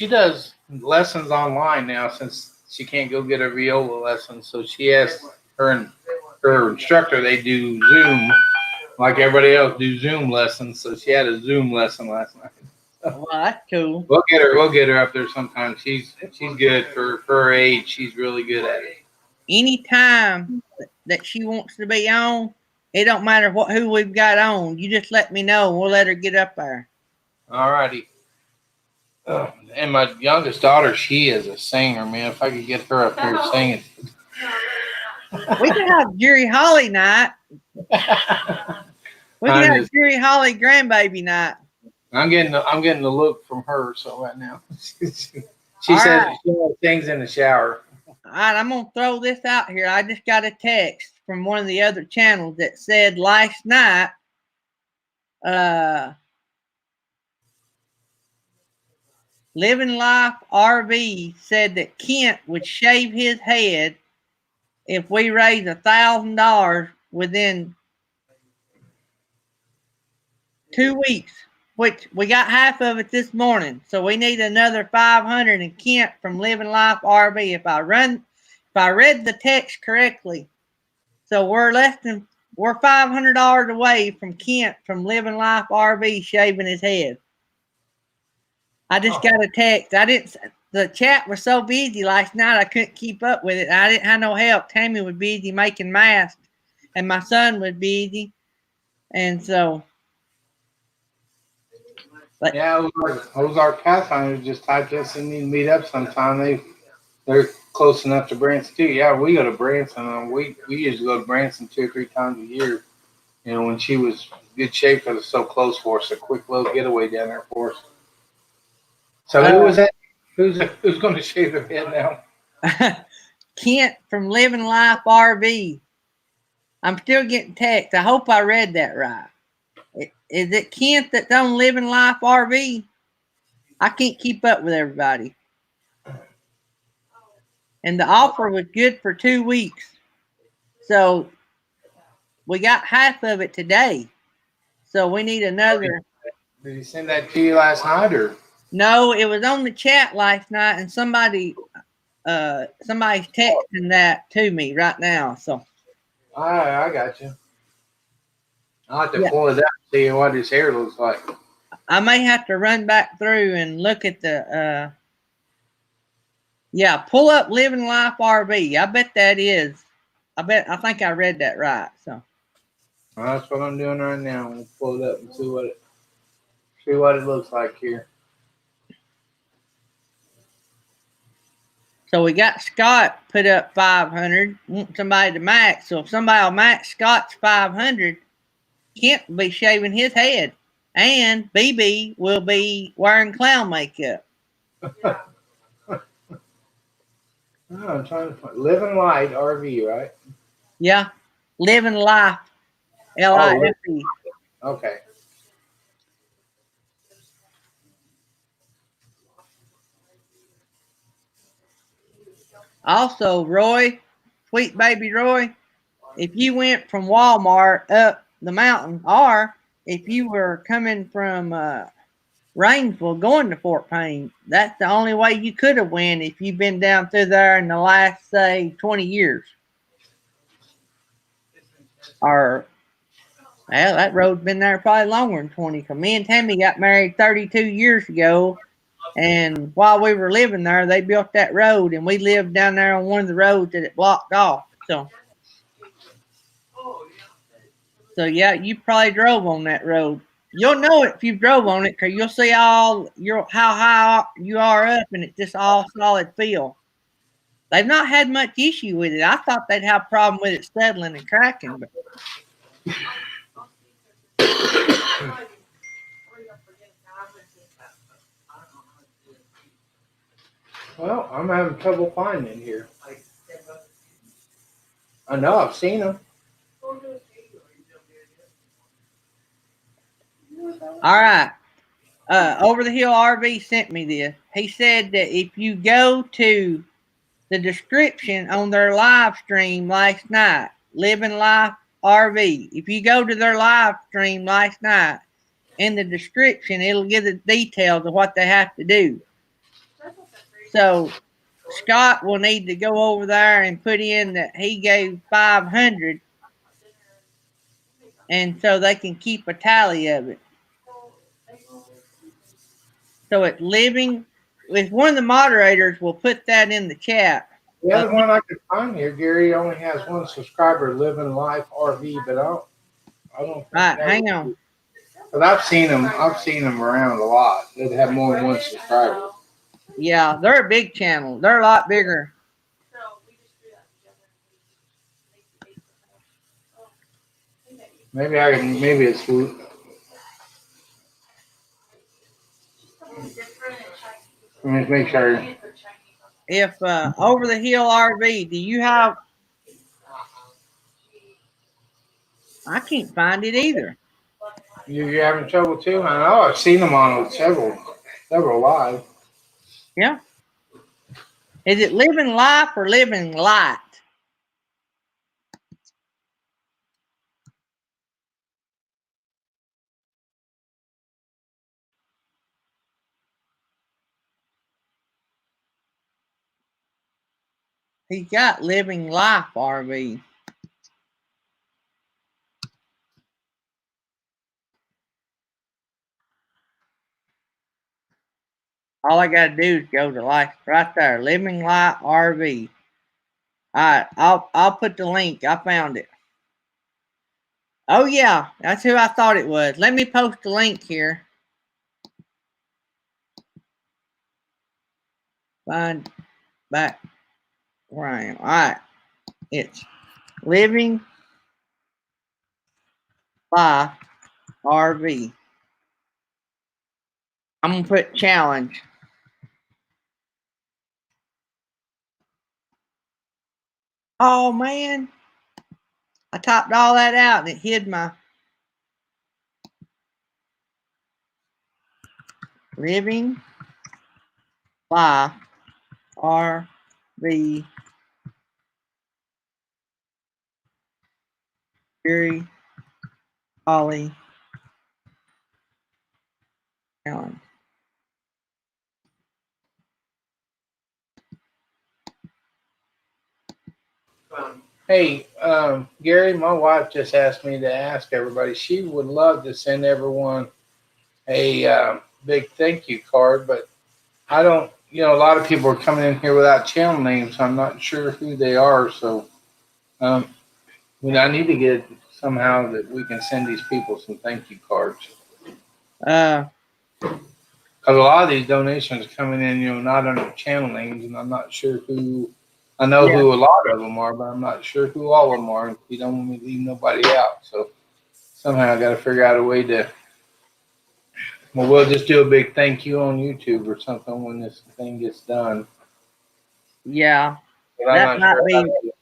does lessons online now since she can't go get a viola lesson. So she has her instructor. They do Zoom like everybody else do Zoom lessons. So she had a Zoom lesson last night. Well, that's cool. We'll get her up there sometime. She's good for her age. She's really good at it. Anytime that she wants to be on, it don't matter who we've got on. You just let me know and we'll let her get up there. All righty. And my youngest daughter, she is a singer, man. If I could get her up here singing. We can have Jerry Holly night. We can have Jerry Holly grandbaby night. I'm getting the look from her. So right now, she says she sings in the shower. All right, I'm gonna throw this out here. I just got a text from one of the other channels that said last night, Living Life RV said that Kent would shave his head if we raise $1,000 within 2 weeks. Which we got half of it this morning, so we need another 500. And Kent from Living Life RV, if I read the text correctly, so we're $500 away from Kent from Living Life RV shaving his head. I just got a text. The chat was so busy last night I couldn't keep up with it. I didn't have no help. Tammy was busy making masks, and my son was busy, and so. But yeah, Ozark Pathfinders just typed us and need to meet up sometime. They're close enough to Branson too. Yeah, we go to Branson. We usually go to Branson 2 or 3 times a year. You know, when she was in good shape because it's so close for us, a quick little getaway down there for us. So who was that? Who's going to shave their head now? Kent from Living Life RV. I'm still getting text. I hope I read that right. Is it Kent that's on Living Life RV? I can't keep up with everybody. And the offer was good for 2 weeks. So we got half of it today. So we need another. Did he send that to you last night or? No, it was on the chat last night and somebody's texting that to me right now. So I got you. I'll have to Yeah, pull it up and see what his hair looks like. I may have to run back through and look at the. Yeah, pull up Living Life RV. I bet that is. I think I read that right. So. Well, that's what I'm doing right now. I'm gonna pull it up and see what it looks like here. So we got Scott put up 500. Want somebody to max. So if somebody will max Scott's 500, Kent will be shaving his head, and BB will be wearing clown makeup. Yeah. Oh, I'm trying to find Living Light RV, right? Yeah, living life, Oh, LIFE. okay. Also, Roy, sweet baby Roy, if you went from Walmart up the mountain, or if you were coming from Rainsville going to Fort Payne, that's the only way you could have went if you've been down through there in the last, say, 20 years. Or, well, that road's been there probably longer than 20. Cause me and Tammy got married 32 years ago. And while we were living there, they built that road, and we lived down there on one of the roads that it blocked off. So yeah, you probably drove on that road. You'll know it if you drove on it, cause you'll see all your how high you are up, and it's just all solid fill. They've not had much issue with it. I thought they'd have a problem with it settling and cracking, but Well, I'm having trouble finding it here. I know I've seen them. all right. Over the Hill RV sent me this. He said that if you go to the description on their live stream last night, Living Life RV, if you go to their live stream last night, in the description, it'll give the details of what they have to do. So Scott will need to go over there and put in that he gave 500, and so they can keep a tally of it. So it's living. If one of the moderators will put that in the chat. The other one I could find here, Gary, only has one subscriber, Living Life RV, but I don't think Right, that hang would on. be. But I've seen them around a lot. They'd have more than one subscriber. Yeah, they're a big channel. They're a lot bigger. Maybe it's. Let me make sure. If Over the Hill RV, do you have? I can't find it either. You're having trouble too? I know. I've seen them on several live. Yeah. Is it Living Life or Living Light? He's got Living Life RV. All I gotta do is go to like right there, Living Light RV. All right, I'll put the link. I found it. Oh yeah, that's who I thought it was. Let me post the link here. Find back where I am. All right, it's Living Life RV. I'm gonna put challenge. Oh man, I typed all that out and it hid my Living Life RV Gary Holly Allen. Hey, Gary, my wife just asked me to ask everybody. She would love to send everyone a big thank you card, but I don't. You know, a lot of people are coming in here without channel names. So I'm not sure who they are. So, um, I need to get somehow that we can send these people some thank you cards. Uh, Because a lot of these donations are coming in, not under channel names, and I'm not sure who. I know yeah, who a lot of them are, but I'm not sure who all of them are. And we don't want me to leave nobody out. So somehow I got to figure out a way to. Well, we'll just do a big thank you on YouTube or something when this thing gets done. yeah. But I'm That not might sure how to be do it.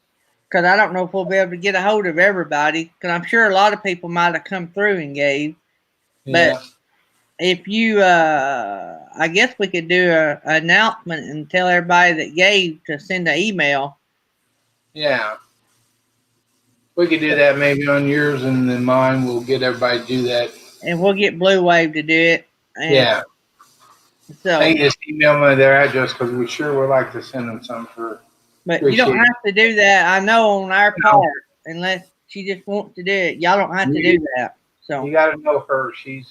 because I don't know if we'll be able to get a hold of everybody. Because I'm sure a lot of people might have come through and gave. But Yeah, if you, I guess we could do a announcement and tell everybody that gave to send an email. yeah. We could do that maybe on yours and then mine. We'll get everybody to do that. And we'll get Blue Wave to do it. And Yeah. They so, can just email me their address because we sure would like to send them some for but you don't appreciate have to do that. I know on our it. part, unless she just wants to do it. Y'all don't have to You, do that. you So, got to know her. She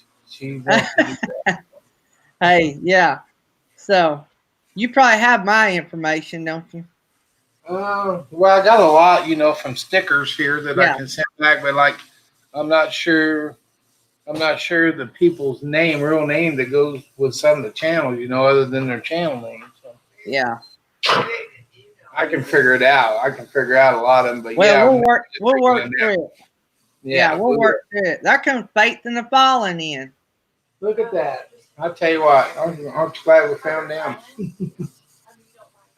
wants to do that. hey, yeah. So, you probably have my information, don't you? Well, I got a lot, from stickers here that I Yeah. can send back, but like, I'm not sure. I'm not sure the people's real name that goes with some of the channels, other than their channel name. So Yeah. I can figure it out. I can figure out a lot of them, but Well, yeah, I'm just we'll breaking work them down. through it. Yeah, Yeah, we'll we'll do work it. through it. There comes faith in the fallen in. Look at that. I'll tell you what. I'm glad we found them.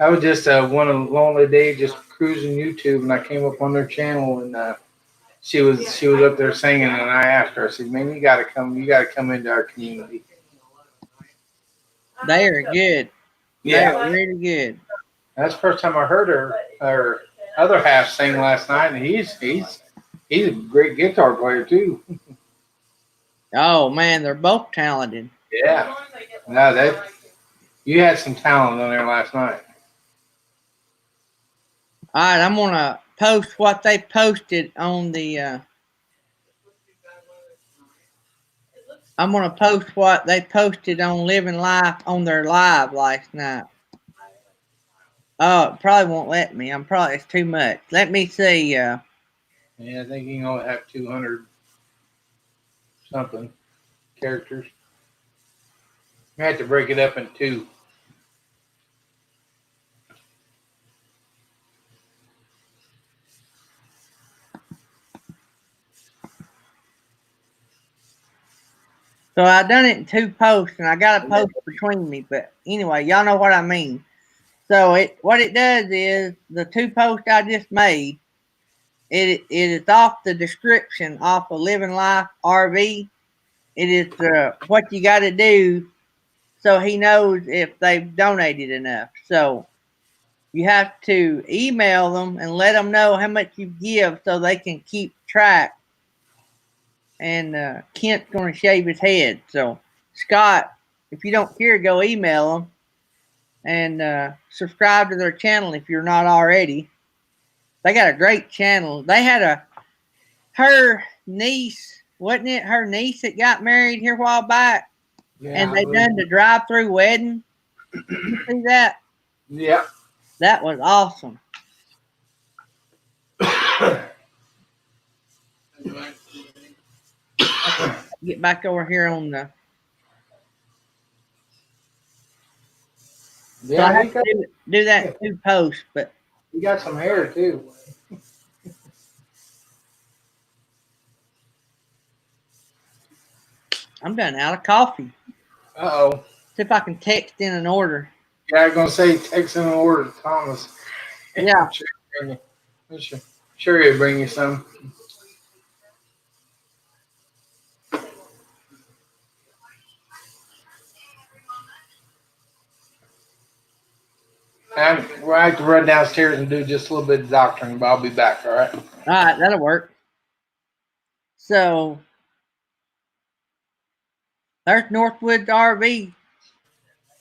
I was just one lonely day just cruising YouTube, and I came up on their channel, and she was up there singing, and I asked her. I said, "Man, you gotta come into our community." They are good. They Yeah, are really good. that's the first time I heard her other half sing last night, and he's a great guitar player too. Oh man, they're both talented. Yeah, no, you had some talent on there last night. All right, I'm gonna post what they posted on the. I'm gonna post what they posted on Living Life on their live last night. Oh, it probably won't let me. It's too much. Let me see. Yeah, I think you can only have 200 something characters. You have to break it up in two. So I done it in two posts, and I got a post between me. But anyway, y'all know what I mean. So what it does is the two posts I just made. It is off the description off of Living Life RV. It is what you got to do so he knows if they've donated enough. So you have to email them and let them know how much you give so they can keep track. And Kent's going to shave his head. So, Scott, if you don't care, go email them and subscribe to their channel if you're not already. They got a great channel. They had her niece, wasn't it? Her niece that got married here a while back, and Yeah, I they believe. done the drive-through wedding. Did you see that? Yeah. That was awesome. Get back over here on the. So I Yeah, have to do that in two posts, but he got some hair too. I'm done out of coffee. Uh-oh. See if I can text in an order. Yeah, I was gonna say text him an order to Thomas. Yeah. I'm sure sure he'll bring you some. I have to run downstairs and do just a little bit of doctoring, but I'll be back, all right? All right, that'll work. So there's Northwood RV.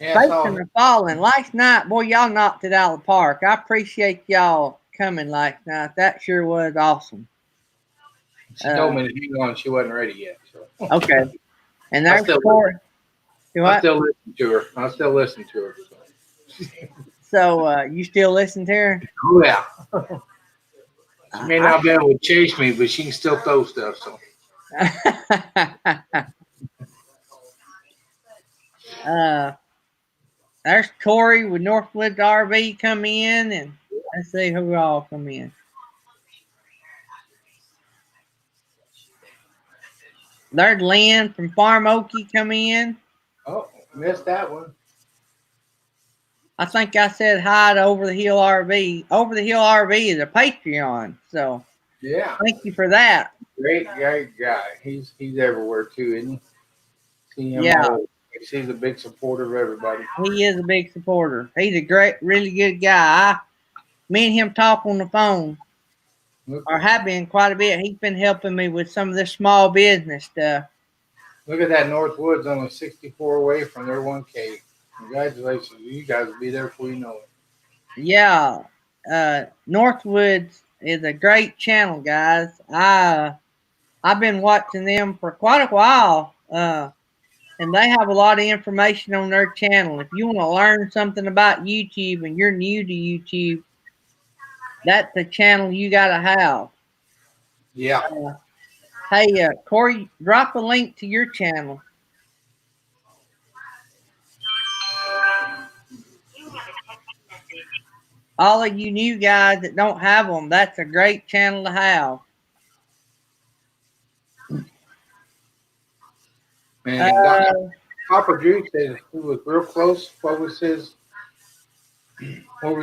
Yeah, Faith so in the falling. Last night, boy, y'all knocked it out of the park. I appreciate y'all coming last night. That sure was awesome. She told me to hang on. She wasn't ready yet. So. Okay. And I there's still, Corey. Do I what? still listen to her. I still listen to her. So. So you still listen to her? Oh yeah. She may not be able to chase me, but she can still throw stuff. So. There's Corey with Northwoods RV come in, and let's see who all come in. There's Lynn from Farm Okie come in. Oh, missed that one. I think I said hi to Over the Hill RV. Over the Hill RV is a Patreon, so Yeah. thank you for that. Great guy. He's everywhere too, isn't he? See him Yeah. all. He's a big supporter of everybody. He is a big supporter. He's a great, really good guy. Me and him talk on the phone, or have been quite a bit. He's been helping me with some of this small business stuff. Look at that Northwoods, only 64 away from their 1K. Congratulations. You guys will be there before you know it. Yeah. Northwoods is a great channel, guys. I've been watching them for quite a while. And they have a lot of information on their channel. If you want to learn something about YouTube and you're new to YouTube, that's the channel you got to have. Yeah. Hey, Corey, drop a link to your channel. All of you new guys that don't have them, that's a great channel to have. And Papa Drew said he was real close. What was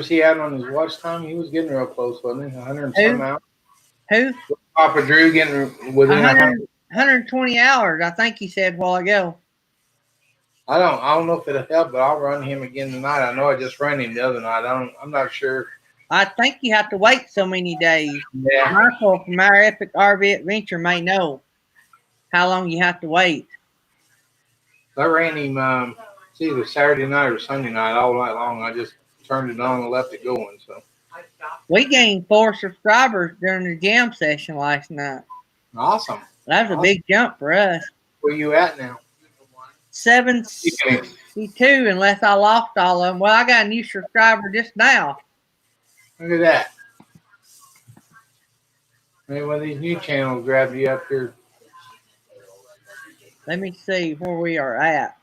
he at on his watch time? He was getting real close, wasn't he? 100 and some hours. Who? Papa Drew getting within 120 hours, I think he said a while ago. I don't know if it'll help, but I'll run him again tonight. I know I just ran him the other night. I'm not sure. I think you have to wait so many days. Yeah. Michael from our Epic RV Adventure may know how long you have to wait. I ran him it's either Saturday night or Sunday night, all night long. I just turned it on and left it going. So we gained 4 subscribers during the jam session last night. Awesome. That was a big jump for us. Where you at now? 762, unless I lost all of them. Well, I got a new subscriber just now. Look at that. Maybe one of these new channels grabbed you up here. Let me see where we are at.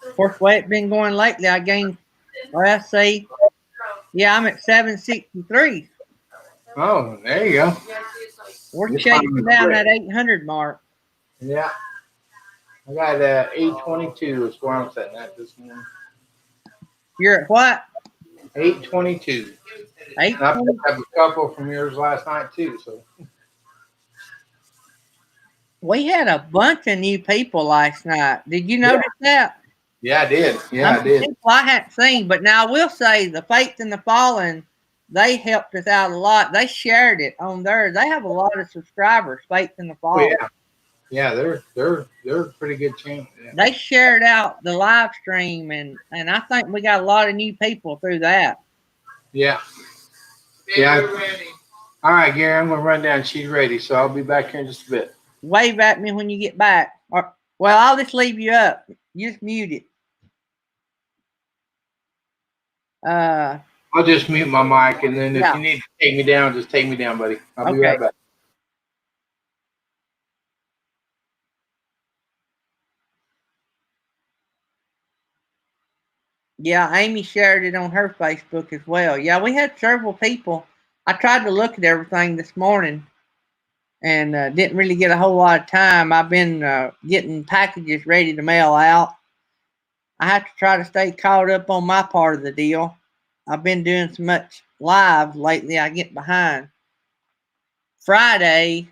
Of course, the way it's been going lately, I gained, let's see. Yeah, I'm at 763. Oh, there you go. We're chasing down that 800 mark. Yeah. I got 822 is where I'm sitting at this morning. You're at what? 822. 820. I have a couple from yours last night too. So we had a bunch of new people last night. Did you notice that? Yeah, I did. Yeah, I did. People I hadn't seen, but now I will say the Faith in the Fallen, they helped us out a lot. They shared it on theirs. They have a lot of subscribers, Faith in the Fallen. Oh, yeah, they're a pretty good channel. Yeah. They shared out the live stream, and I think we got a lot of new people through that. Yeah. Yeah. All right, Gary, I'm gonna run down. She's ready, so I'll be back here in just a bit. Wave at me when you get back. Or, well, I'll just leave you up. You just mute it. I'll just mute my mic, and then if you need to take me down, just take me down, buddy. I'll be right back. Yeah, Amy shared it on her Facebook as well. Yeah, we had several people. I tried to look at everything this morning and didn't really get a whole lot of time. I've been getting packages ready to mail out. I have to try to stay caught up on my part of the deal. I've been doing so much live lately, I get behind. Friday,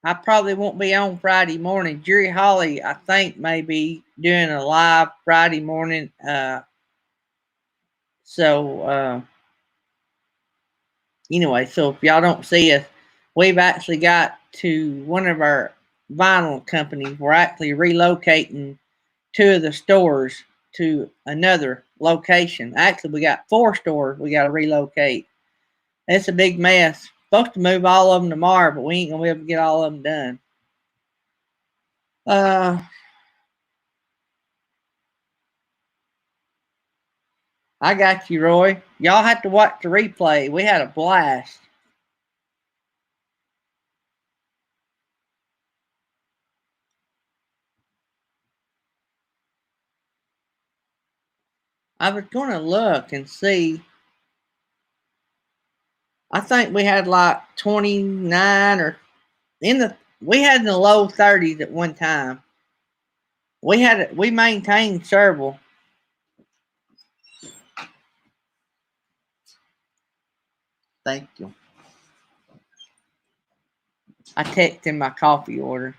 I probably won't be on Friday morning. Jerry Holly, I think, may be doing a live Friday morning. Anyway, so if y'all don't see us, we've actually got to one of our vinyl companies. We're actually relocating 2 of the stores to another location. Actually, we got 4 stores we got to relocate. It's a big mess. Supposed to move all of them tomorrow, but we ain't gonna be able to get all of them done. I got you, Roy. Y'all have to watch the replay. We had a blast. I was gonna look and see. I think we had like 29 or we had in the low 30s at one time. We maintained several. Thank you. I texted my coffee order.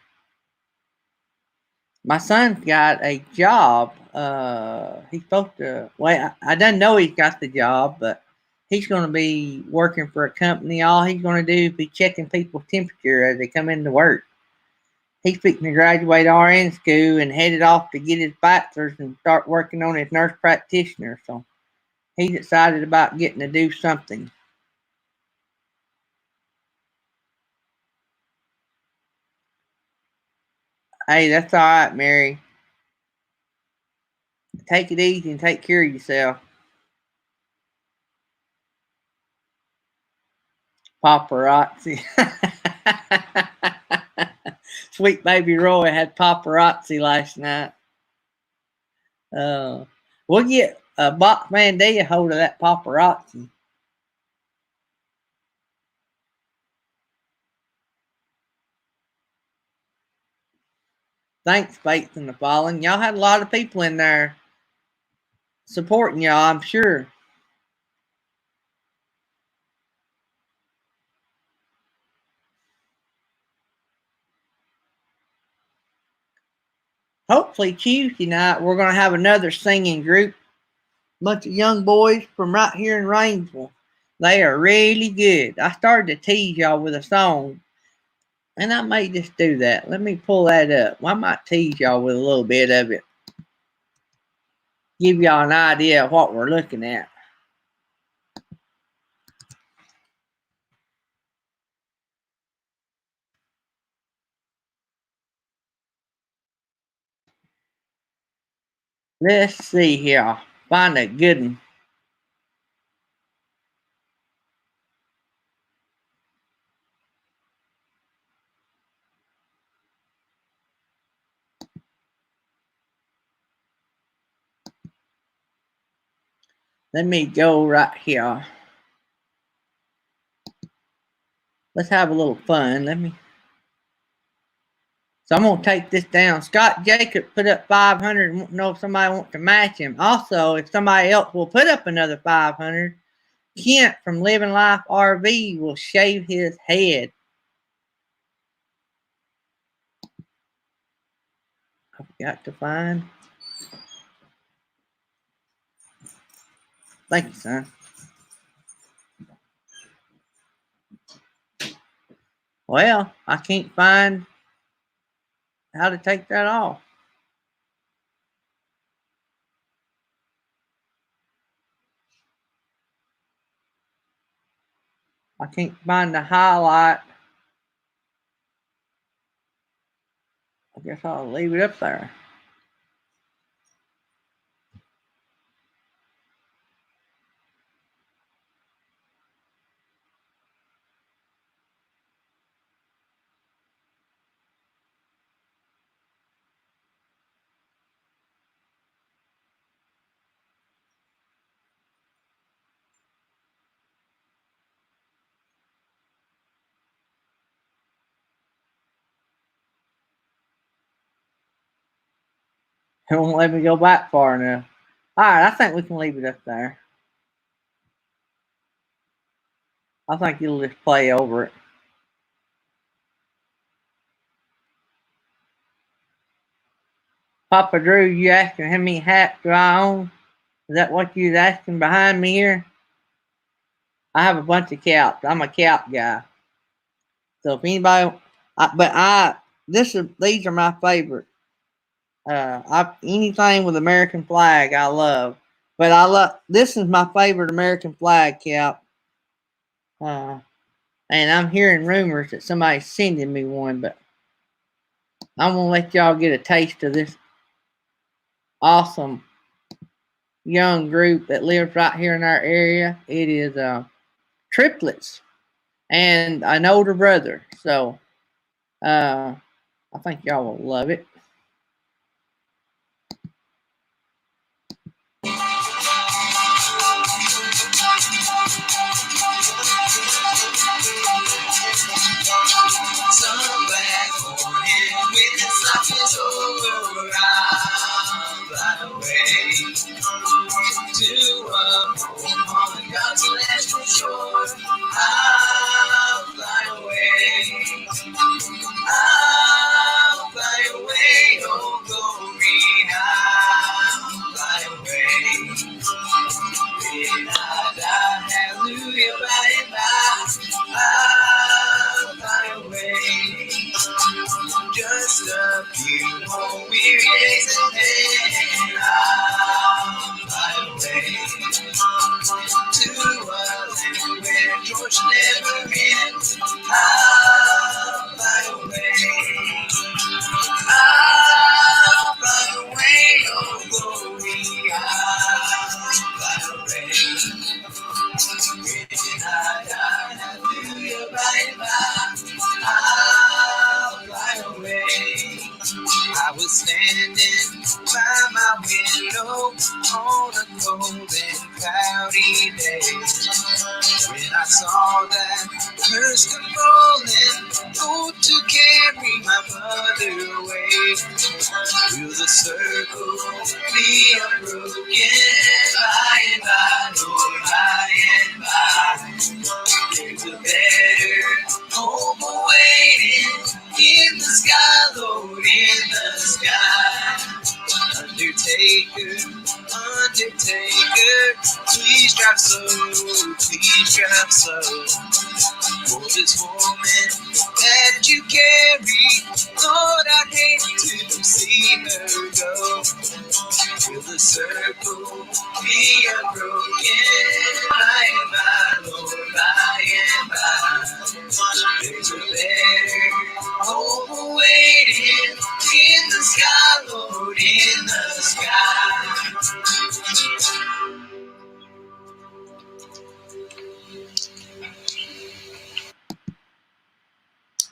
My son's got a job. He's supposed to. Well, I didn't know he's got the job, but he's going to be working for a company. All he's going to do is be checking people's temperature as they come into work. He's fixing to graduate RN school and headed off to get his bachelor's and start working on his nurse practitioner. So he's excited about getting to do something. Hey, that's all right, Mary. Take it easy and take care of yourself. Paparazzi. Sweet baby Roy had paparazzi last night. We'll get Box Man D a hold of that paparazzi. Thanks, Faith and the Fallen. Y'all had a lot of people in there supporting y'all, I'm sure. Hopefully Tuesday night we're going to have another singing group. Bunch of young boys from right here in Rainsville. They are really good. I started to tease y'all with a song, and I may just do that. Let me pull that up. I might tease y'all with a little bit of it. Give y'all an idea of what we're looking at. Let's see here. Find a good one. Let me go right here. Let's have a little fun. So I'm gonna take this down. Scott Jacob put up 500. Won't know if somebody wants to match him. Also, if somebody else will put up another 500, Kent from Living Life RV will shave his head. I've got to find. Thank you, son. Well, I can't find how to take that off. I can't find the highlight. I guess I'll leave it up there. It won't let me go back far enough. Alright, I think we can leave it up there. I think it'll just play over it. Papa Drew, you asking how many hats do I own? Is that what you're asking behind me here? I have a bunch of caps. I'm a cap guy. So if anybody, these are my favorite. Anything with American flag, I love. But I love this is my favorite American flag cap. Uh, and I'm hearing rumors that somebody's sending me one, but I'm gonna let y'all get a taste of this awesome young group that lives right here in our area. It is triplets and an older brother. So uh, I think y'all will love it. Some black morning when the sun is over, I'll fly away to a home on God's celestial shore. I'll fly away. I'll fly away, oh glory. I'll fly away. When I die, hallelujah, by and by, I'll fly away. Just a few more weary days and then I'll fly away to a land where George never ends. I'll fly away. I'll fly away, oh glory. I'll fly away. When I die, hallelujah, by and by, I'll fly away. I was standing by my window on a cold and cloudy day when I saw that curse come rolling, go to carry my mother away. Will the circle be unbroken by and by, Lord, by and by? There's a better home awaiting in the sky, Lord, in the sky. Undertaker, Undertaker, please drive slow, please drive slow. For this woman that you carry, Lord, I hate to see her go. Will the circle be unbroken by and by, Lord, by and by? There's a better home waiting in the sky, Lord, in the sky.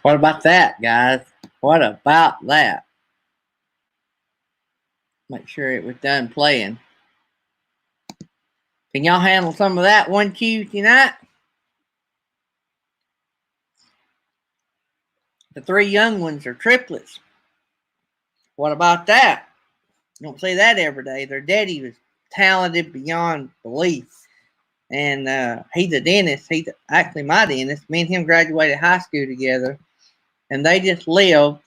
What about that, guys? What about that? Make sure it was done playing. Can y'all handle some of that one Tuesday night? The three young ones are triplets. What about that? You don't see that every day. Their daddy was talented beyond belief. And he's a dentist. He's actually my dentist. Me and him graduated high school together. And they just live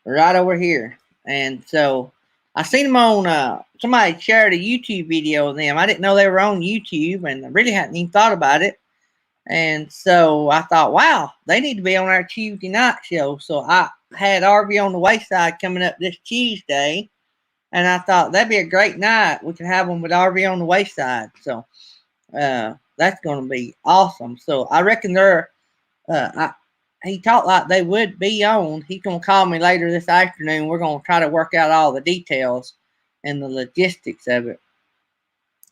right over here. And so I seen them on, somebody shared a YouTube video of them. I didn't know they were on YouTube, and I really hadn't even thought about it. And so I thought, wow, they need to be on our Tuesday night show. So I had RV on the Wayside coming up this Tuesday. And I thought that'd be a great night. We could have them with RV on the Wayside. So that's going to be awesome. So I reckon they're, he talked like they would be on. He's going to call me later this afternoon. We're going to try to work out all the details and the logistics of it.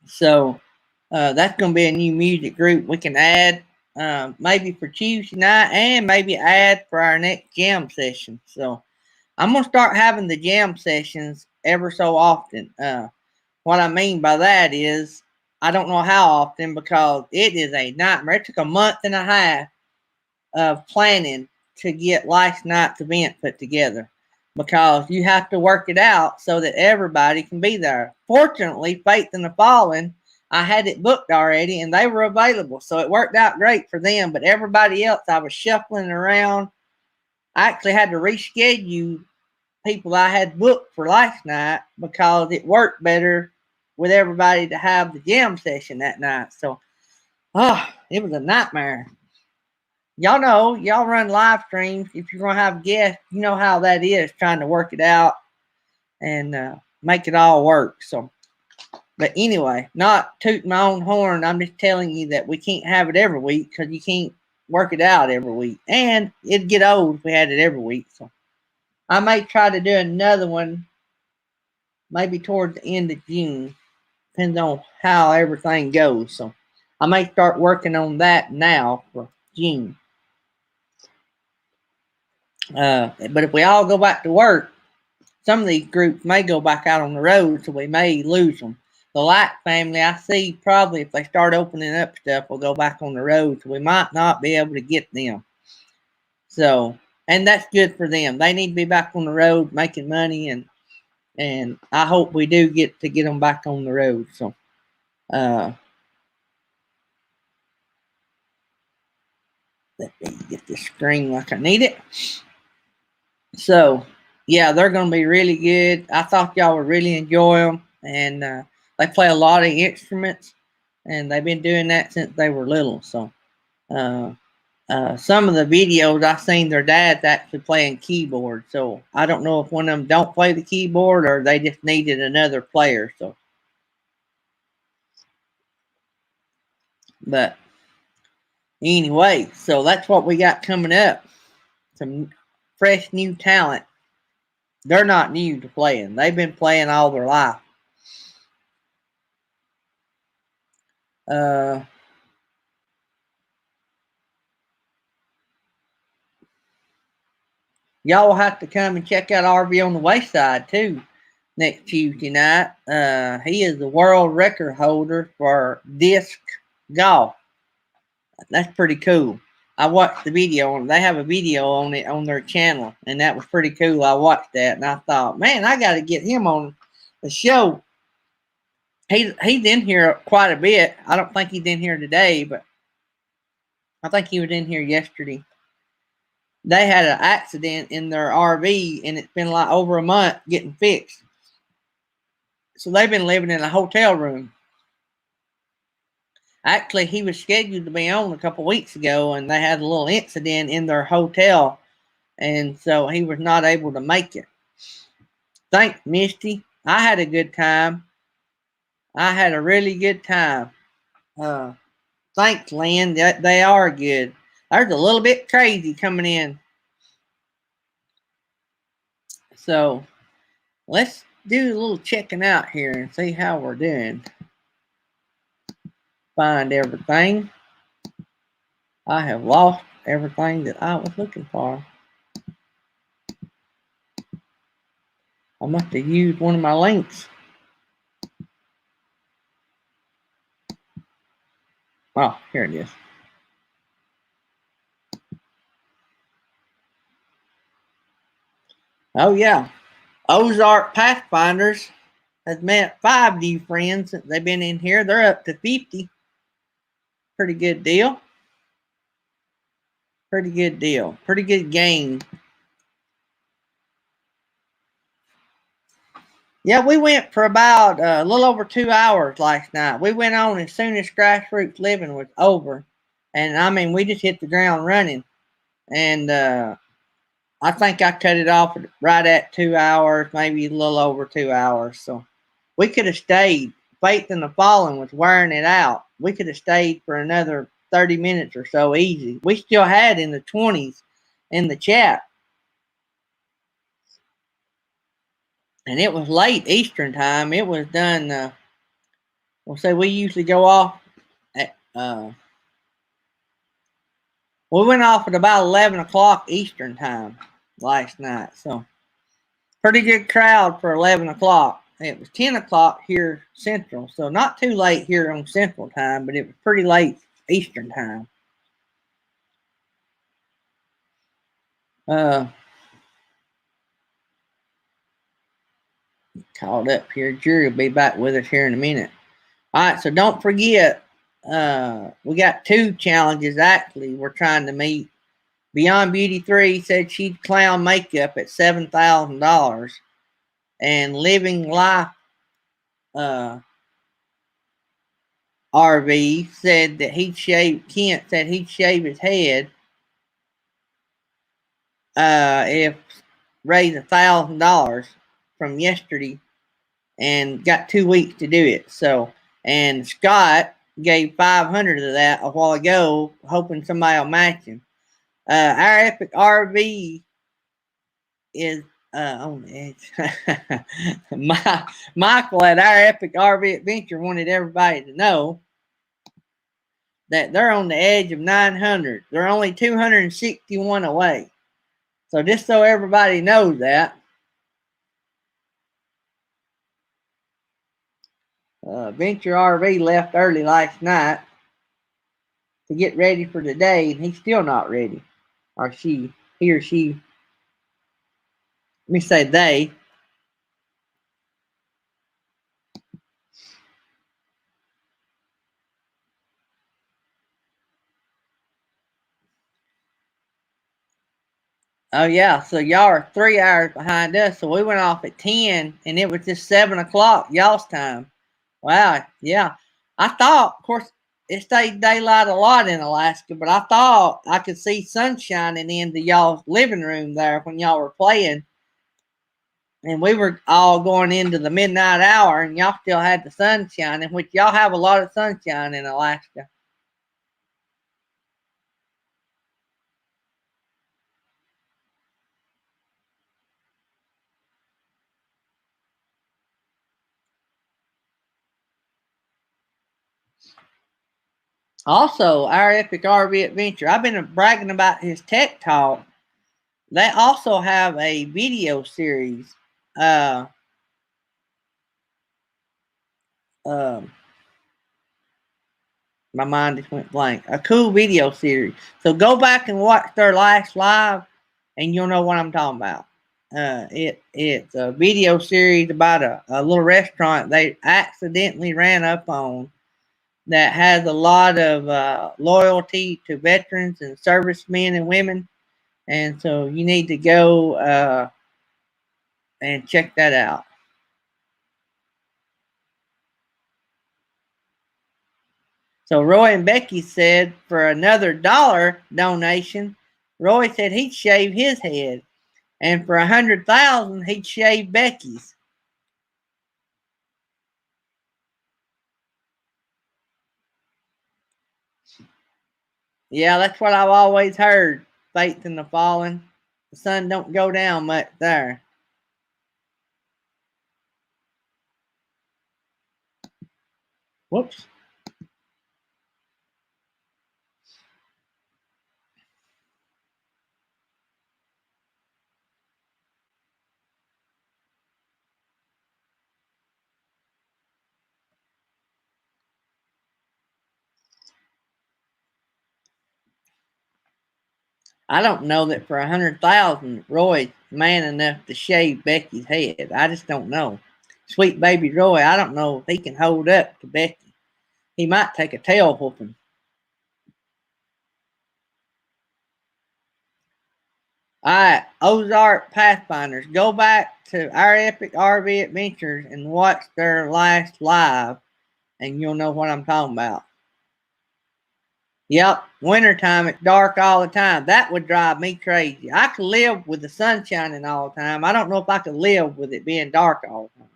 So that's going to be a new music group we can add maybe for Tuesday night and maybe add for our next jam session. So I'm going to start having the jam sessions ever so often. What I mean by that is I don't know how often because it is a nightmare. It took a month and a half of planning to get last night's event put together because you have to work it out so that everybody can be there. Fortunately, Faith in the Fallen, I had it booked already and they were available. So it worked out great for them. But everybody else, I was shuffling around. I actually had to reschedule people I had booked for last night because it worked better with everybody to have the jam session that night. So, it was a nightmare. Y'all know, y'all run live streams. If you're going to have guests, you know how that is trying to work it out and make it all work. So, but anyway, not tooting my own horn. I'm just telling you that we can't have it every week because you can't work it out every week, and it'd get old if we had it every week. So I may try to do another one maybe towards the end of June. Depends on how everything goes. So I may start working on that now for June. But if we all go back to work, some of these groups may go back out on the road, so we may lose them. The Light family, I see probably if they start opening up stuff, will go back on the road, so we might not be able to get them. So, and that's good for them. They need to be back on the road making money, and I hope we do get them back on the road. So, let me get this screen like I need it. So, yeah, they're going to be really good. I thought y'all would really enjoy them, and they play a lot of instruments, and they've been doing that since they were little. So, some of the videos I seen their dads actually playing keyboard. So I don't know if one of them don't play the keyboard or they just needed another player. So, but anyway, so that's what we got coming up. Some fresh new talent. They're not new to playing. They've been playing all their life. Y'all will have to come and check out RV on the Wayside too next Tuesday night. He is the world record holder for disc golf. That's pretty cool. I watched the video on it. They have a video on it on their channel, and that was pretty cool. I watched that, and I thought, man, I got to get him on the show. He's in here quite a bit. I don't think he's in here today, but I think he was in here yesterday. They had an accident in their RV, and it's been like over a month getting fixed. So they've been living in a hotel room. Actually, he was scheduled to be on a couple weeks ago, and they had a little incident in their hotel, and so he was not able to make it. Thanks, Misty. I had a good time. I had a really good time. Thanks, Lynn. They are good. There's a little bit crazy coming in. So let's do a little checking out here and see how we're doing. Find everything. I have lost everything that I was looking for. I must have used one of my links. Oh, here it is. Oh, yeah. Ozark Pathfinders has met 5 new friends since they've been in here. They're up to 50. Pretty good deal. Pretty good deal. Pretty good game. Yeah, we went for about a little over 2 hours last night. We went on as soon as Grassroots Living was over. And, I mean, we just hit the ground running. And I think I cut it off right at 2 hours, maybe a little over 2 hours. So we could have stayed. Faith in the Fallen was wearing it out. We could have stayed for another 30 minutes or so easy. We still had in the 20s in the chat. And it was late Eastern time. It was done, we'll say we usually go off at, we went off at about 11 o'clock Eastern time last night. So pretty good crowd for 11 o'clock. It was 10 o'clock here Central. So not too late here on Central time, but it was pretty late Eastern time. Called up here. Jury will be back with us here in a minute. All right, so don't forget, we got 2 challenges actually we're trying to meet. Beyond Beauty 3 said she'd clown makeup at $7,000. And Living Life RV said that Kent said he'd shave his head if raise $1,000 from yesterday and got 2 weeks to do it. So, and Scott gave 500 of that a while ago, hoping somebody will match him. Our Epic RV is on the edge. Michael at our Epic RV Adventure wanted everybody to know that they're on the edge of 900. They're only 261 away. So just so everybody knows that. Venture RV left early last night to get ready for today, and he's still not ready. Or he or she. Let me say they. Oh yeah, so y'all are 3 hours behind us. So we went off at 10, and it was just 7 o'clock y'all's time. Wow, yeah. I thought, of course, it stayed daylight a lot in Alaska, but I thought I could see sun shining into y'all's living room there when y'all were playing. And we were all going into the midnight hour, and y'all still had the sun shining, which y'all have a lot of sunshine in Alaska. Also, our Epic RV Adventure, I've been bragging about his tech talk. They also have a video series. Uh, um, my mind just went blank. A cool video series. So go back and watch their last live, and you'll know what I'm talking about. It's a video series about a little restaurant they accidentally ran up on that has a lot of loyalty to veterans and servicemen and women. And so you need to go and check that out. So Roy and Becky said for another $1 donation, Roy said he'd shave his head, and for 100,000 he'd shave Becky's. Yeah, that's what I've always heard. Faith in the fallen. The sun don't go down much there. Whoops. I don't know that for 100,000 Roy's man enough to shave Becky's head. I just don't know. Sweet baby Roy, I don't know if he can hold up to Becky. He might take a tail whooping. All right, Ozark Pathfinders, go back to our Epic RV Adventures and watch their last live, and you'll know what I'm talking about. Yep, wintertime, it's dark all the time. That would drive me crazy. I could live with the sun shining all the time. I don't know if I could live with it being dark all the time.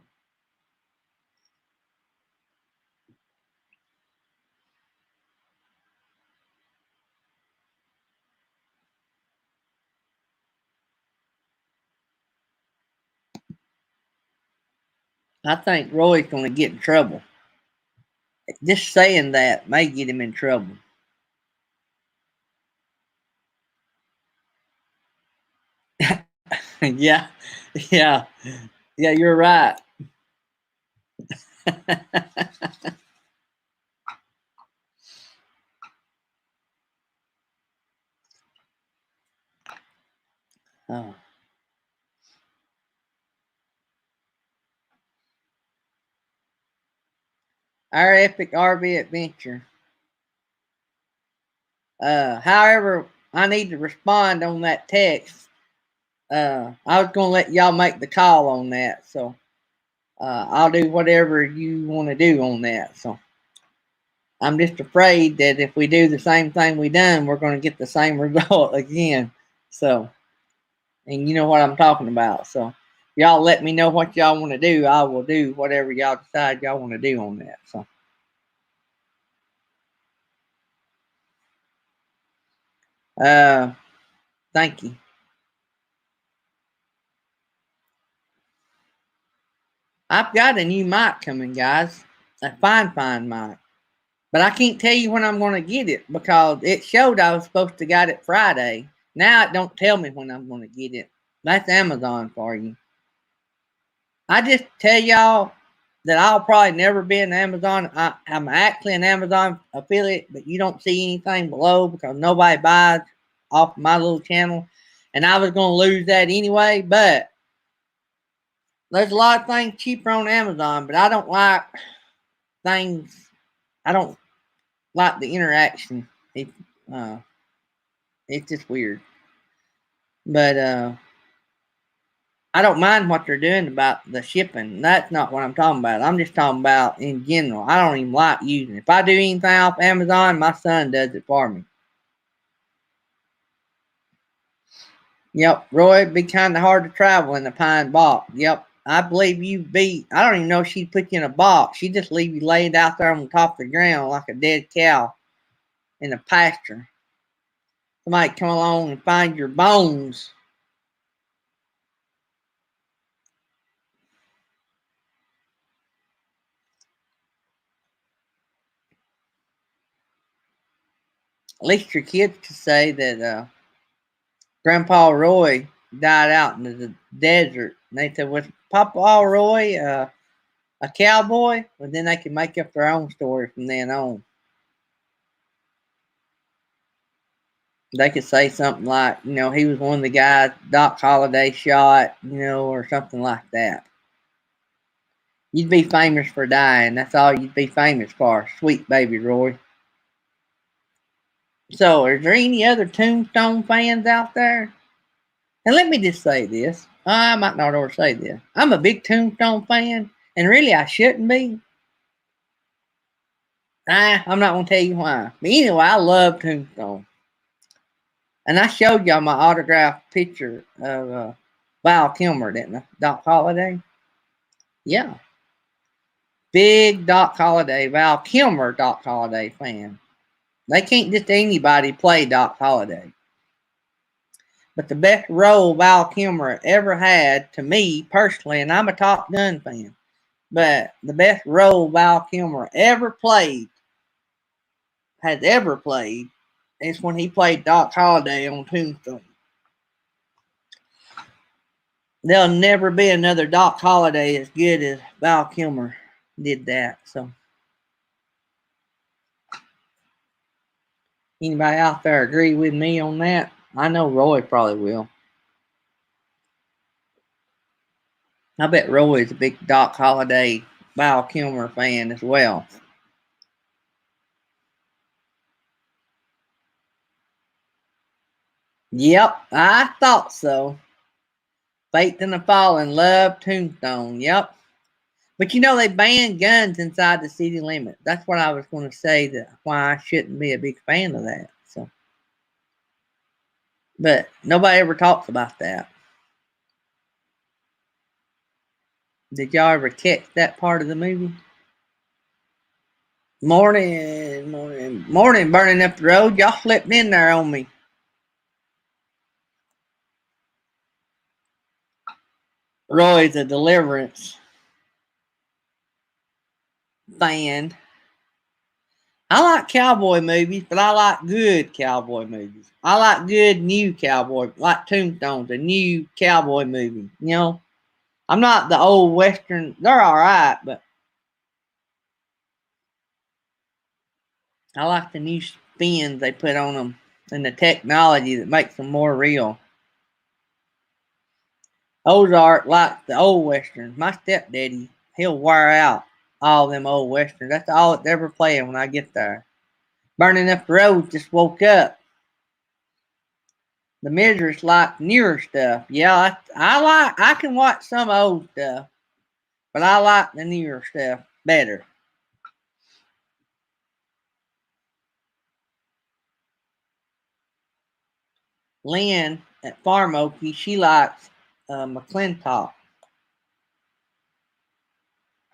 I think Roy's going to get in trouble. Just saying that may get him in trouble. Yeah, yeah, yeah, you're right. Oh. Our Epic RV Adventure. However, I need to respond on that text. I was going to let y'all make the call on that. So I'll do whatever you want to do on that. So I'm just afraid that if we do the same thing we done, we're going to get the same result again. So, and you know what I'm talking about. So y'all let me know what y'all want to do. I will do whatever y'all decide y'all want to do on that. So, thank you. I've got a new mic coming, guys. A fine mic. But I can't tell you when I'm going to get it because it showed I was supposed to get it Friday. Now it don't tell me when I'm going to get it. That's Amazon for you. I just tell y'all that I'll probably never be an Amazon. I'm actually an Amazon affiliate, but you don't see anything below because nobody buys off my little channel. And I was going to lose that anyway, but there's a lot of things cheaper on Amazon, but I don't like things. I don't like the interaction. Uh, it's just weird. But I don't mind what they're doing about the shipping. That's not what I'm talking about. I'm just talking about in general. I don't even like using it. If I do anything off Amazon, my son does it for me. Yep, Roy, it'd be kind of hard to travel in a pine box. Yep, I believe you'd be. I don't even know if she'd put you in a box. She'd just leave you laid out there on top of the ground like a dead cow in a pasture. Somebody come along and find your bones. At least your kids could say that Grandpa Roy died out in the desert. And they said, was Papa Roy a cowboy? Well, then they can make up their own story from then on. They could say something like, he was one of the guys Doc Holliday shot, or something like that. You'd be famous for dying. That's all you'd be famous for. Sweet baby Roy. So, is there any other Tombstone fans out there? And let me just say this. I might not ever say this. I'm a big Tombstone fan, and really I shouldn't be. I'm not going to tell you why. But anyway, I love Tombstone. And I showed y'all my autographed picture of Val Kilmer, didn't I? Doc Holliday. Yeah. Big Doc Holliday, Val Kilmer Doc Holliday fan. They can't just anybody play Doc Holliday. But the best role Val Kilmer ever had, to me personally, and I'm a Top Gun fan, but the best role Val Kilmer has ever played, is when he played Doc Holliday on Tombstone. There'll never be another Doc Holliday as good as Val Kilmer did that. So, anybody out there agree with me on that? I know Roy probably will. I bet Roy's a big Doc Holliday, Val Kilmer fan as well. Yep, I thought so. Faith in the Fallen, love Tombstone. Yep. But they banned guns inside the city limits. That's what I was going to say, that why I shouldn't be a big fan of that. So, but nobody ever talks about that. Did y'all ever catch that part of the movie? Morning, burning up the road. Y'all slipped in there on me. Roy's a Deliverance fan. I like cowboy movies, but I like good cowboy movies. I like good new cowboy, like Tombstone's a new cowboy movie. I'm not the old Western. They're all right, but I like the new spins they put on them and the technology that makes them more real. Ozark like the old Westerns. My stepdaddy, he'll wear out all them old Westerns. That's all it's ever playing when I get there. Burning Up the Road just woke up. The Misery's like newer stuff. Yeah, I can watch some old stuff, but I like the newer stuff better. Lynn at Farm Oakie, she likes McClintock.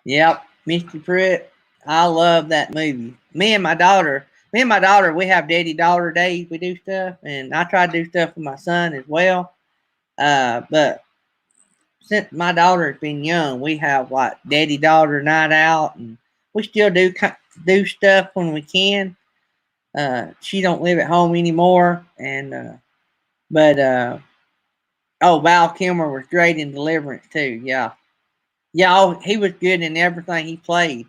Yep, Misty Pruitt. I love that movie. Me and my daughter, we have daddy daughter days. We do stuff, and I try to do stuff with my son as well. But since my daughter's been young, we have like daddy daughter night out, and we still do stuff when we can. She don't live at home anymore, and but oh, Val Kilmer was great in Deliverance too. Yeah, yeah, oh, he was good in everything he played.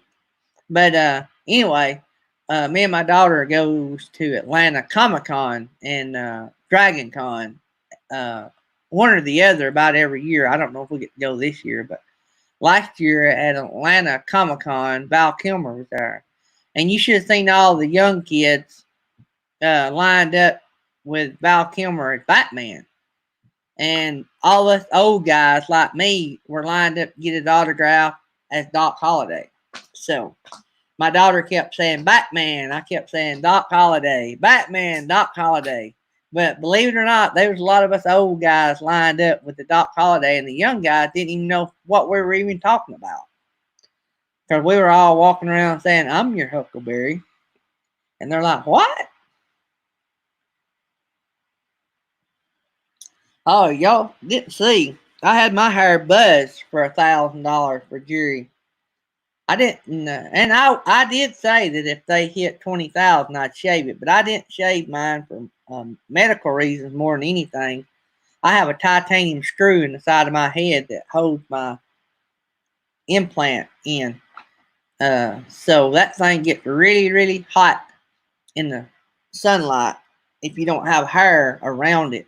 But anyway, me and my daughter goes to Atlanta Comic Con and Dragon Con, uh, one or the other about every year. I don't know if we get to go this year, but last year at Atlanta Comic Con, Val Kilmer was there, and you should have seen all the young kids lined up with Val Kilmer as Batman. And all us old guys like me were lined up to get his autograph as Doc Holliday. So my daughter kept saying Batman. I kept saying Doc Holliday. Batman, Doc Holliday. But believe it or not, there was a lot of us old guys lined up with the Doc Holliday, and the young guys didn't even know what we were even talking about. Because we were all walking around saying, I'm your Huckleberry. And they're like, what? Oh, y'all didn't see. I had my hair buzzed for $1,000 for jury. I didn't, and I did say that if they hit 20,000, I'd shave it, but I didn't shave mine for medical reasons more than anything. I have a titanium screw in the side of my head that holds my implant in, so that thing gets really, really hot in the sunlight if you don't have hair around it,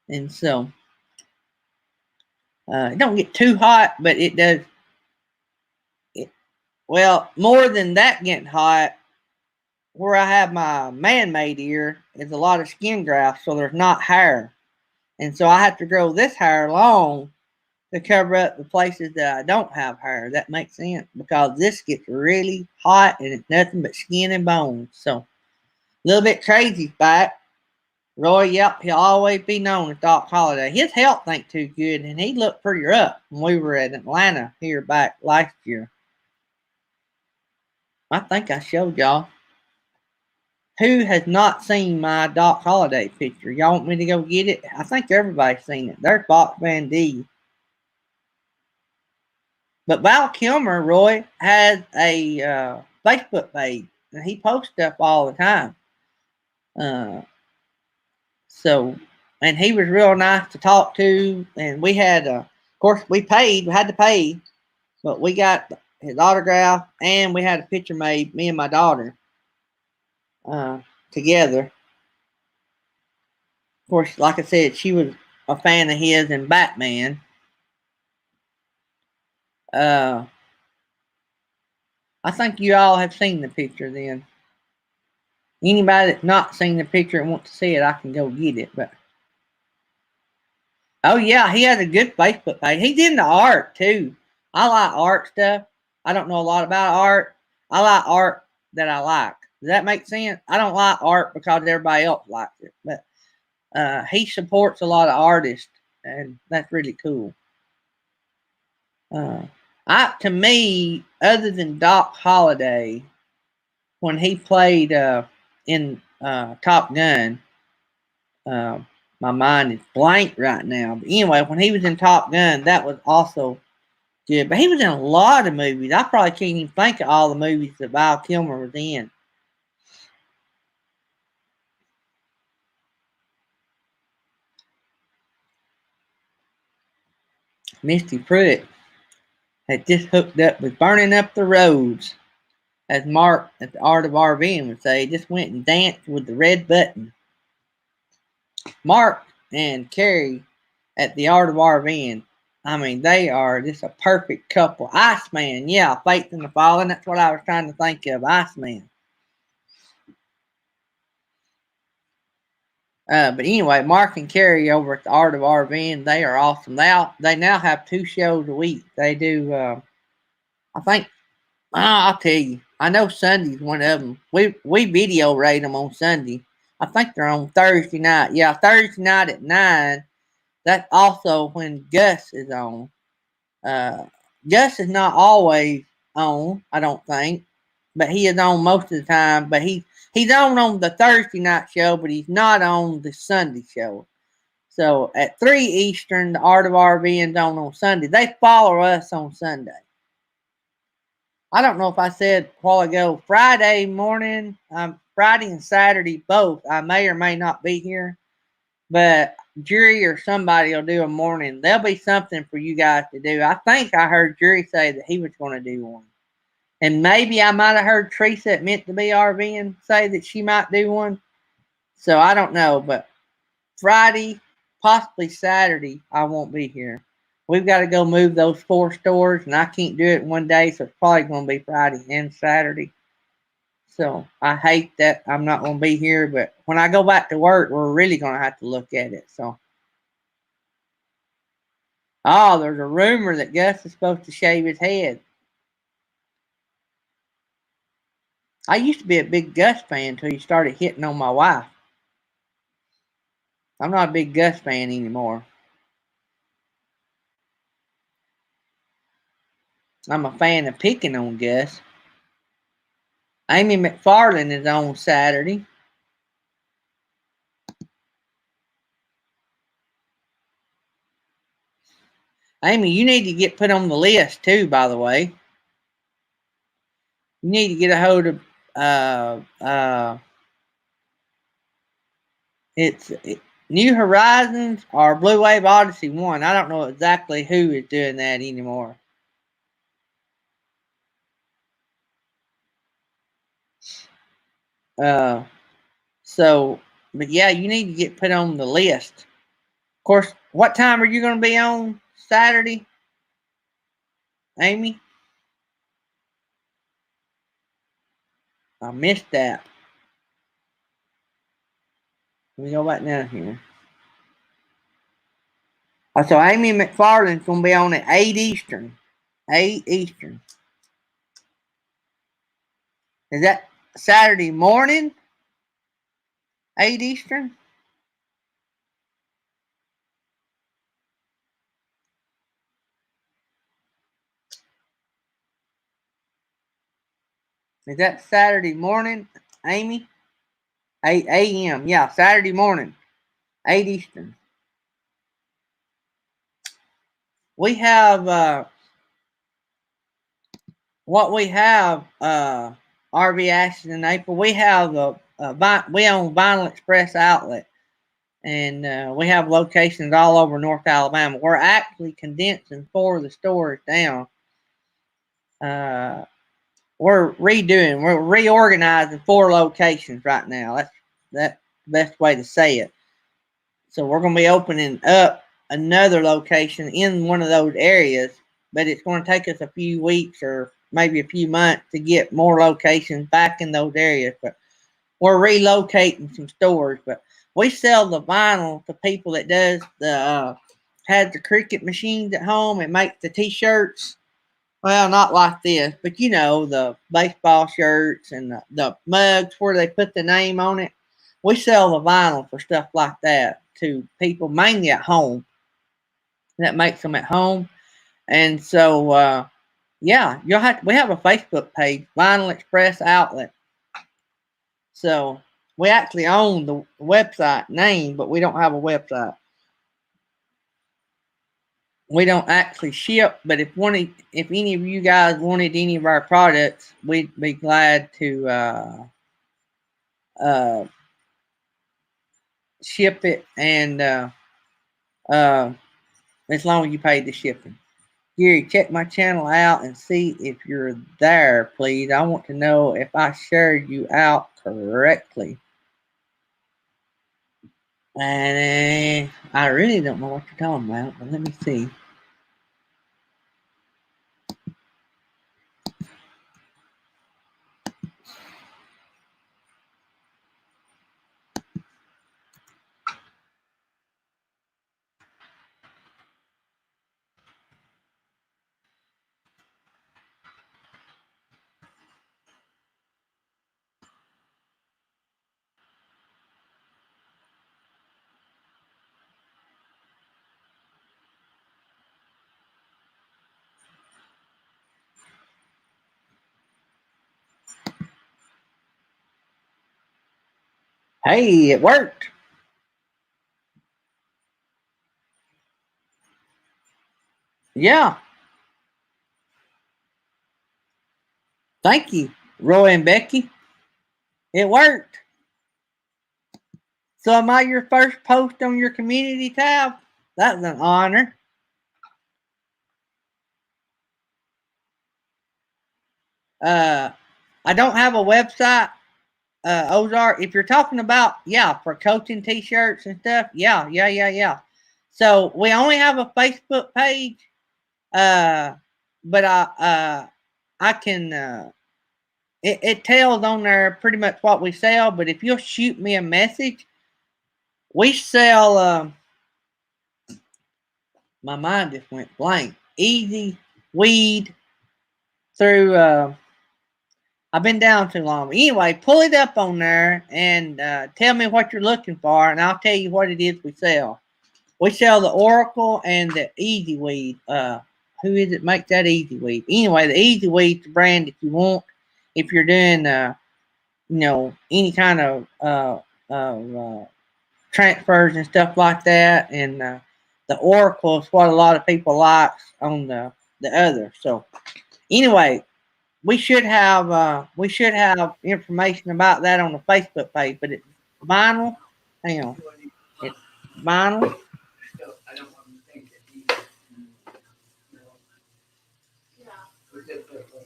and so it don't get too hot, but it does. It, well, more than that getting hot, where I have my man-made ear is a lot of skin graft, so there's not hair. And so I have to grow this hair long to cover up the places that I don't have hair. That makes sense because this gets really hot and it's nothing but skin and bones. So a little bit crazy back. Roy, yep, he'll always be known as Doc Holliday. His health ain't too good, and he looked pretty rough when we were at Atlanta here back last year. I think I showed y'all. Who has not seen my Doc Holliday picture? Y'all want me to go get it? I think everybody's seen it. There's Box Van D. But Val Kilmer, Roy, has a Facebook page, and he posts stuff all the time. Uh, so, and he was real nice to talk to. And we had, of course, we had to pay, but we got his autograph, and we had a picture made, me and my daughter, together. Of course, like I said, she was a fan of his and Batman. I think you all have seen the picture then. Anybody that's not seen the picture and wants to see it, I can go get it. But oh yeah, he has a good Facebook page. He's into art too. I like art stuff. I don't know a lot about art. I like art that I like. Does that make sense? I don't like art because everybody else likes it. But he supports a lot of artists, and that's really cool. To me, other than Doc Holliday, when he played in Top Gun, uh, my mind is blank right now. But anyway, when he was in Top Gun, that was also good. But he was in a lot of movies. I probably can't even think of all the movies that Val Kilmer was in. Misty Pruitt had just hooked up with Burning Up the Roads, as Mark at the Art of RVing would say, just went and danced with the red button. Mark and Carrie at the Art of RVing, I mean, they are just a perfect couple. Iceman, yeah, Faith in the Fallen, that's what I was trying to think of, Iceman. But anyway, Mark and Carrie over at the Art of RVing, they are awesome. They now have 2 shows a week. They do, I think, I'll tell you, I know Sunday's one of them. We video rate them on Sunday. I think they're on Thursday night. Yeah, Thursday night at 9. That's also when Gus is on. Gus is not always on, I don't think, but he is on most of the time. But he's on the Thursday night show, but he's not on the Sunday show. So at 3 Eastern, the Art of RVing on Sunday. They follow us on Sunday. I don't know if I said a while ago, Friday morning, Friday and Saturday both. I may or may not be here, but Jury or somebody will do a morning. There'll be something for you guys to do. I think I heard Jury say that he was going to do one. And maybe I might have heard Teresa at Meant to Be RVing say that she might do one. So I don't know, but Friday, possibly Saturday, I won't be here. We've got to go move those 4 stores, and I can't do it in one day, so it's probably going to be Friday and Saturday. So I hate that I'm not going to be here, but when I go back to work, we're really going to have to look at it. So, oh, there's a rumor that Gus is supposed to shave his head. I used to be a big Gus fan until he started hitting on my wife. I'm not a big Gus fan anymore. I'm a fan of picking on Gus. Amy McFarland is on Saturday. Amy, you need to get put on the list too, by the way. You need to get a hold of it's New Horizons or Blue Wave Odyssey 1. I don't know exactly who is doing that anymore. Uh so but yeah, you need to get put on the list. Of course, what time are you gonna be on Saturday, Amy? I missed that. Let me go back down here. So Amy McFarland's gonna be on at 8 Eastern. 8 Eastern. Is that Saturday morning? 8 Eastern? Is that Saturday morning, Amy? 8 a.m. Yeah, Saturday morning, 8 Eastern. We have what we have RV Action in April. We have we own Vinyl Express Outlet, and we have locations all over North Alabama. We're actually condensing 4 of the stores down. We're reorganizing 4 locations right now. That's the best way to say it. So we're going to be opening up another location in one of those areas, but it's going to take us a few weeks or maybe a few months to get more locations back in those areas. But we're relocating some stores. But we sell the vinyl to people that does the has the cricket machines at home and makes the t-shirts. Well, not like this, but you know, the baseball shirts and the mugs where they put the name on it. We sell the vinyl for stuff like that to people mainly at home that makes them at home. And so, yeah, we have a Facebook page, Vinyl Express Outlet. So we actually own the website name, but we don't have a website. We don't actually ship, but if any of you guys wanted any of our products, we'd be glad to uh, ship it, and uh, as long as you pay the shipping. Gary, check my channel out and see if you're there, please. I want to know if I shared you out correctly. And I really don't know what you're talking about, but let me see. Hey, it worked. Yeah. Thank you, Roy and Becky. It worked. So am I your first post on your community tab? That's an honor. Uh, I don't have a website. Ozark, if you're talking about, yeah, for coaching t-shirts and stuff, yeah. So we only have a Facebook page. Uh, but I can, it tells on there pretty much what we sell. But if you'll shoot me a message, we sell, my mind just went blank. Easy weed through, I've been down too long. Anyway, pull it up on there and tell me what you're looking for, and I'll tell you what it is we sell. We sell the Oracle and the Easy Weed. Who is it makes that Easy Weed? Anyway, the Easy Weed's the brand if you want. If you're doing, any kind of transfers and stuff like that, and the Oracle is what a lot of people like on the other. So anyway, we should have information about that on the Facebook page. But it's vinyl. Hang on, it's vinyl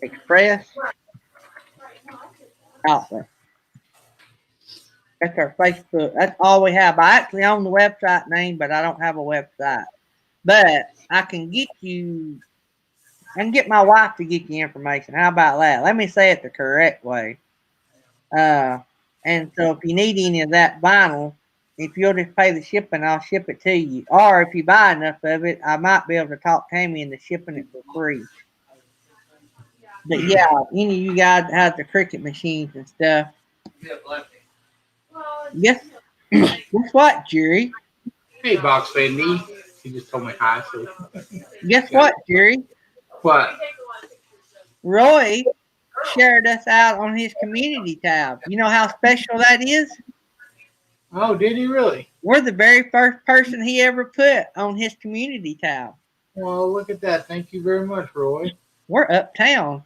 express outlet. That's our Facebook. That's all we have. I actually own the website name, but I don't have a website. But I can get you. I can get my wife to get you information. How about that? Let me say it the correct way. Uh, and so if you need any of that vinyl, if you'll just pay the shipping, I'll ship it to you. Or if you buy enough of it, I might be able to talk Tammy into shipping it for free. But yeah, any of you guys that have the cricket machines and stuff. Guess guess what, Jerry? Hey, Box Fan Me. He just told me hi. So Guess yeah. what, Jerry? What? Roy shared us out on his community tab. You know how special that is? Oh, did he really? We're the very first person he ever put on his community tab. Well, look at that. Thank you very much, Roy. We're uptown.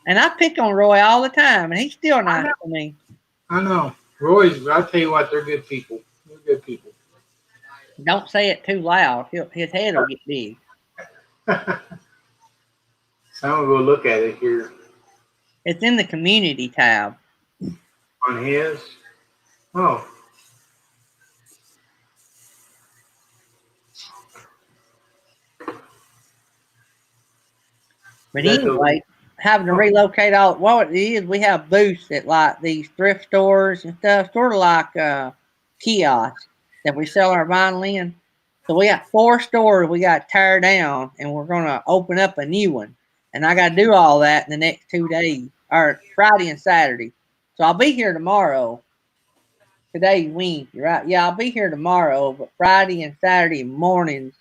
And I pick on Roy all the time, and he's still nice to me. I know. Roy's, I'll tell you what, they're good people. They're good people. Don't say it too loud. His head will get big. So I'm going to go look at it here It's in the community tab. on his. Oh, But that's anyway, having to relocate all what it is, we have booths at like these thrift stores and stuff, sort of like kiosks that we sell our vinyl in. So we got 4 stores we got to tear down, and we're gonna open up a new one. And I got to do all that in the next 2 days, or Friday and Saturday. So I'll be here tomorrow. Today's Wednesday, right? Yeah, I'll be here tomorrow, but Friday and Saturday mornings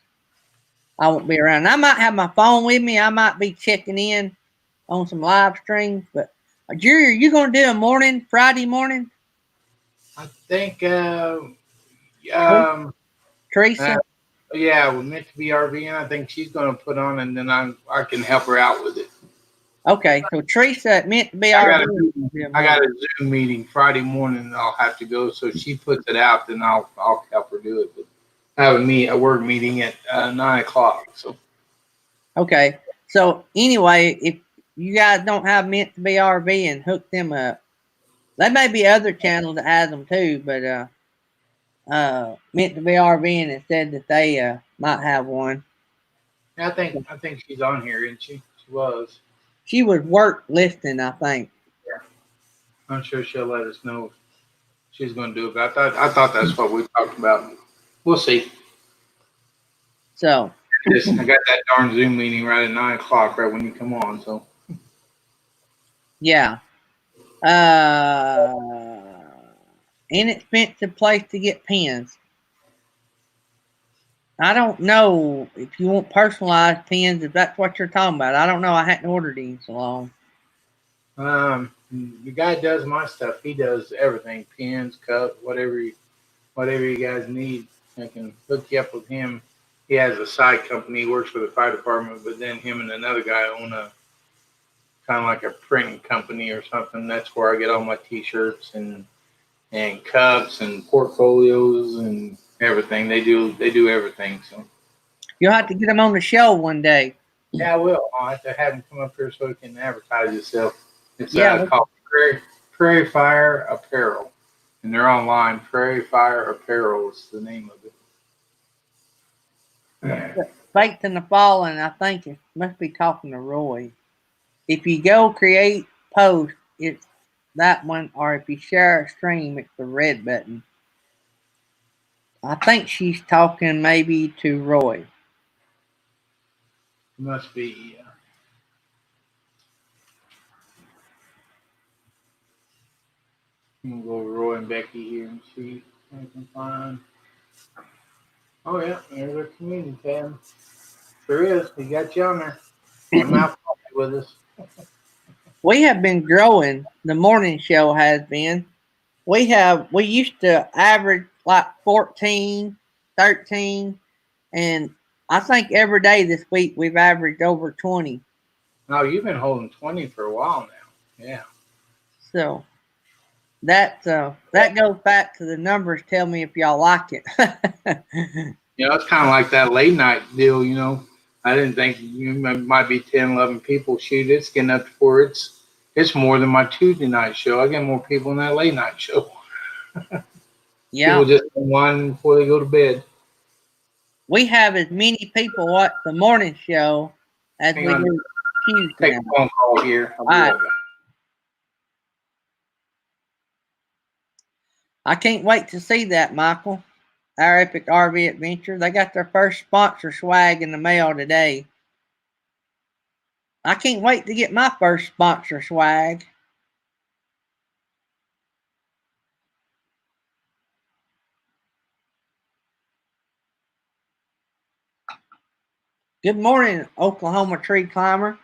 I won't be around. And I might have my phone with me. I might be checking in on some live streams. But Jerry, are you going to do a morning, Friday morning? I think, Teresa? yeah, we're meant to be RVing. I think she's going to put on, and then I can help her out with it. Okay, so Teresa meant to be I our. got a Zoom meeting Friday morning. I'll have to go. So she puts it out, then I'll help her do it. But I have a work meeting at 9:00. So Okay, so anyway, if you guys don't have meant to be RV and hook them up, there may be other channels that has them too. But meant to be RV and it said that they might have one. yeah, I think she's on here, isn't she? She was. She was work listing, I think. I'm sure she'll let us know if she's going to do it. But I thought that's what we talked about. We'll see. So I got that darn Zoom meeting right at 9:00, right when you come on. So yeah, inexpensive place to get pens. I don't know if you want personalized pens, if that's what you're talking about. I don't know. I hadn't ordered any so long. The guy does my stuff. He does everything: pins, cups, whatever you guys need. I can hook you up with him. He has a side company. He works for the fire department, but then him and another guy own a kind of like a printing company or something. That's where I get all my T-shirts and cups and portfolios and everything. They do everything. So You'll have to get them on the show one day. yeah, I will. I'll have to have him come up here so he can advertise himself. It's Yeah, called Prairie Fire Apparel, and they're online. Prairie Fire Apparel is the name of it. Faith in the Fallen, I think it must be talking to Roy. If you go create post, it's that one, or if you share a stream, it's the red button. I think she's talking maybe to Roy. Must be. I'm gonna go over Roy and Becky here and see if I can find. Oh yeah, there's our community tab. Sure is. We got you on there. Come out coffee with us. We have been growing. The morning show has been. We used to average like 14, 13, and I think every day this week we've averaged over 20. No, you've been holding 20 for a while now. Yeah. So that goes back to the numbers. Tell me if y'all like it. It's kind of like that late night deal. I didn't think might be 10, 11 people. Shoot, it's getting up to where it's more than my Tuesday night show. I get more people in that late night show. Yeah, People just unwind before they go to bed. we have as many people watch the morning show as Hang we on, do Tuesday take a night. phone call here. I'll be All right. right back. I can't wait to see that, Michael. Our Epic RV Adventure. They got their first sponsor swag in the mail today. I can't wait to get my first sponsor swag. Good morning, Oklahoma Tree Climber.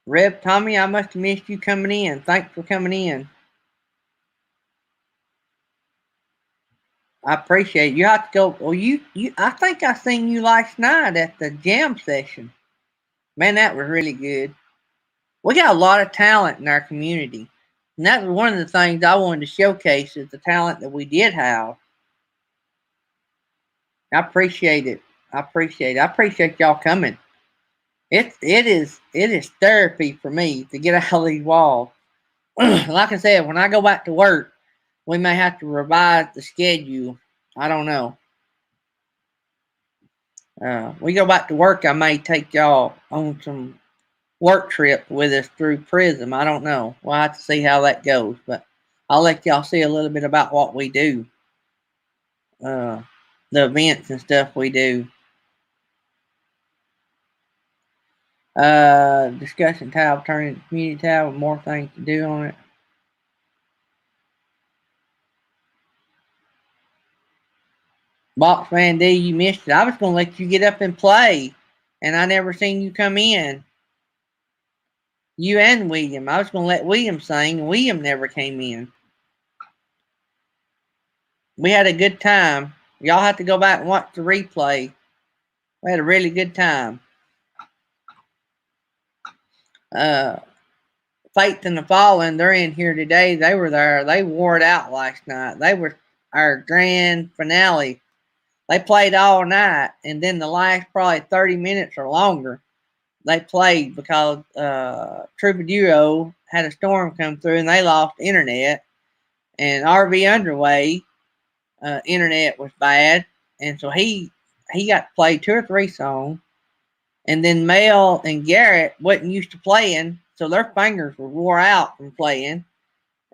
Rev Tommy, I must have missed you coming in. Thanks for coming in. I appreciate it. You have to go. Well, you I think I seen you last night at the jam session. Man, that was really good. We got a lot of talent in our community. And that was one of the things I wanted to showcase is the talent that we did have. I appreciate it. I appreciate it. I appreciate y'all coming. It is therapy for me to get out of these walls. Like I said, when I go back to work, we may have to revise the schedule. I don't know. We go back to work, I may take y'all on some work trip with us through Prism. I don't know. We'll have to see how that goes, but I'll let y'all see a little bit about what we do, uh, the events and stuff we do. Discussion tab, turning community tab with more things to do on it. Box Van D, you missed it. I was gonna let you get up and play, and I never seen you come in. You and William. I was gonna let William sing, and William never came in. We had a good time. Y'all have to go back and watch the replay. We had a really good time. Uh, Faith in the Fallen, they're in here today. They were there. They wore it out last night. They were our grand finale. They played all night, and then the last probably 30 minutes or longer, they played because Troubadour had a storm come through and they lost internet. And RV Underway internet was bad, and so he got to play 2 or 3 songs. And then Mel and Garrett wasn't used to playing, so their fingers were wore out from playing.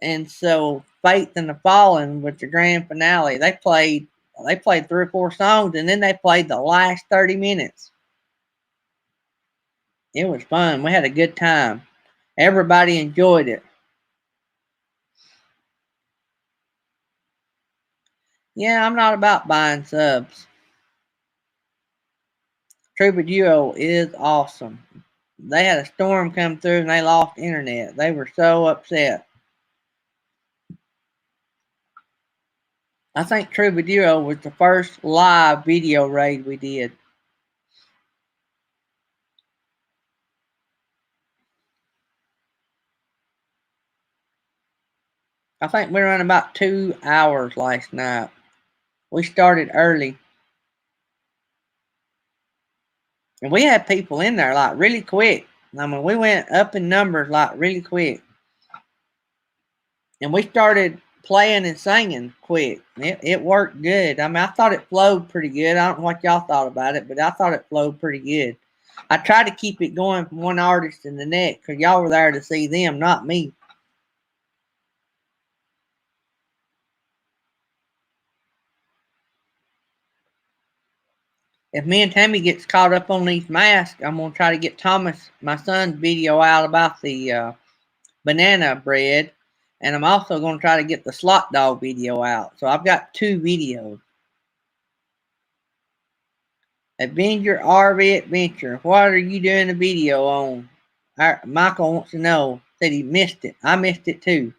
And so Faith and the Fallen was the grand finale. They played 3 or 4 songs, and then they played the last 30 minutes. It was fun. We had a good time. Everybody enjoyed it. Yeah, I'm not about buying subs. Trooper Duo is awesome. They had a storm come through and they lost internet. They were so upset. I think Trooper Duo was the first live video raid we did. I think we ran about 2 hours last night. We started early. And we had people in there like really quick. I mean, we went up in numbers like really quick. And we started playing and singing quick. It worked good. I mean, I thought it flowed pretty good. I don't know what y'all thought about it, but I thought it flowed pretty good. I tried to keep it going from one artist to the next because y'all were there to see them, not me. If me and Tammy gets caught up on these masks, I'm going to try to get Thomas, my son's video out about the banana bread. And I'm also going to try to get the slot dog video out. So I've got 2 videos. Avenger RV Adventure. What are you doing a video on? Michael wants to know. Said he missed it. I missed it too.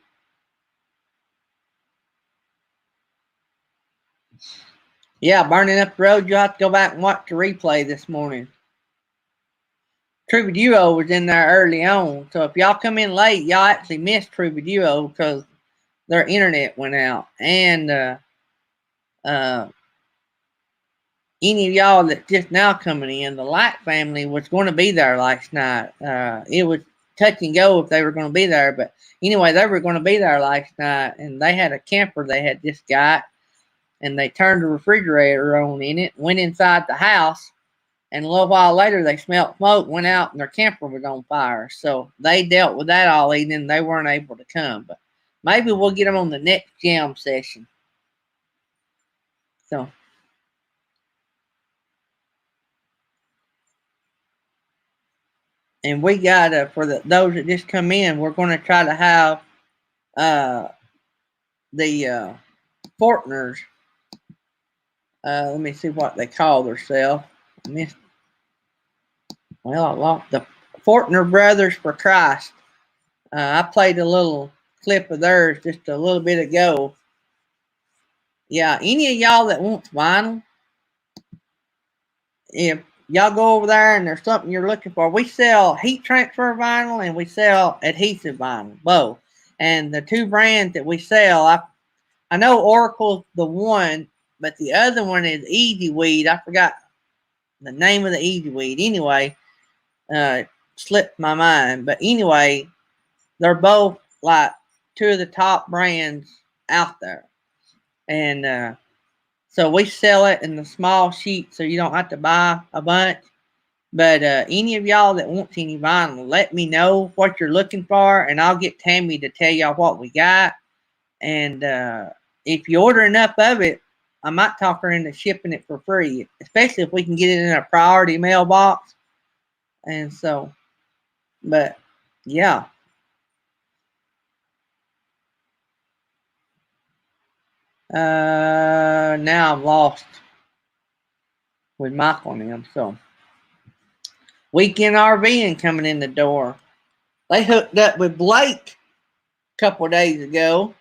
Yeah, burning up the road. You'll have to go back and watch the replay this morning. Trooper Duo was in there early on. So if y'all come in late, y'all actually missed Trooper Duo because their internet went out. And any of y'all that just now coming in, the Light family was going to be there last night. It was touch and go if they were going to be there. But anyway, they were going to be there last night. And they had a camper they had just got. And they turned the refrigerator on in it, went inside the house. And a little while later, they smelled smoke, went out, and their camper was on fire. So they dealt with that all evening. They weren't able to come. But maybe we'll get them on the next jam session. So. And we got for those that just come in, we're going to try to have the Fortners. Let me see what they call themselves. Well, I lost the Fortner Brothers for Christ. I played a little clip of theirs just a little bit ago. Yeah, any of y'all that wants vinyl, if y'all go over there and there's something you're looking for, we sell heat transfer vinyl and we sell adhesive vinyl, both. And the 2 brands that we sell, I know Oracle's the one, but the other one is Easy Weed. I forgot the name of the Easy Weed. Anyway, slipped my mind. But anyway, they're both like 2 of the top brands out there. And so we sell it in the small sheet so you don't have to buy a bunch. But any of y'all that wants any vinyl, let me know what you're looking for, and I'll get Tammy to tell y'all what we got. And if you order enough of it, I might talk her into shipping it for free, especially if we can get it in a priority mailbox. And so, but yeah. Now I'm lost with Michael and him. So, Weekend RVing coming in the door. They hooked up with Blake a couple of days ago.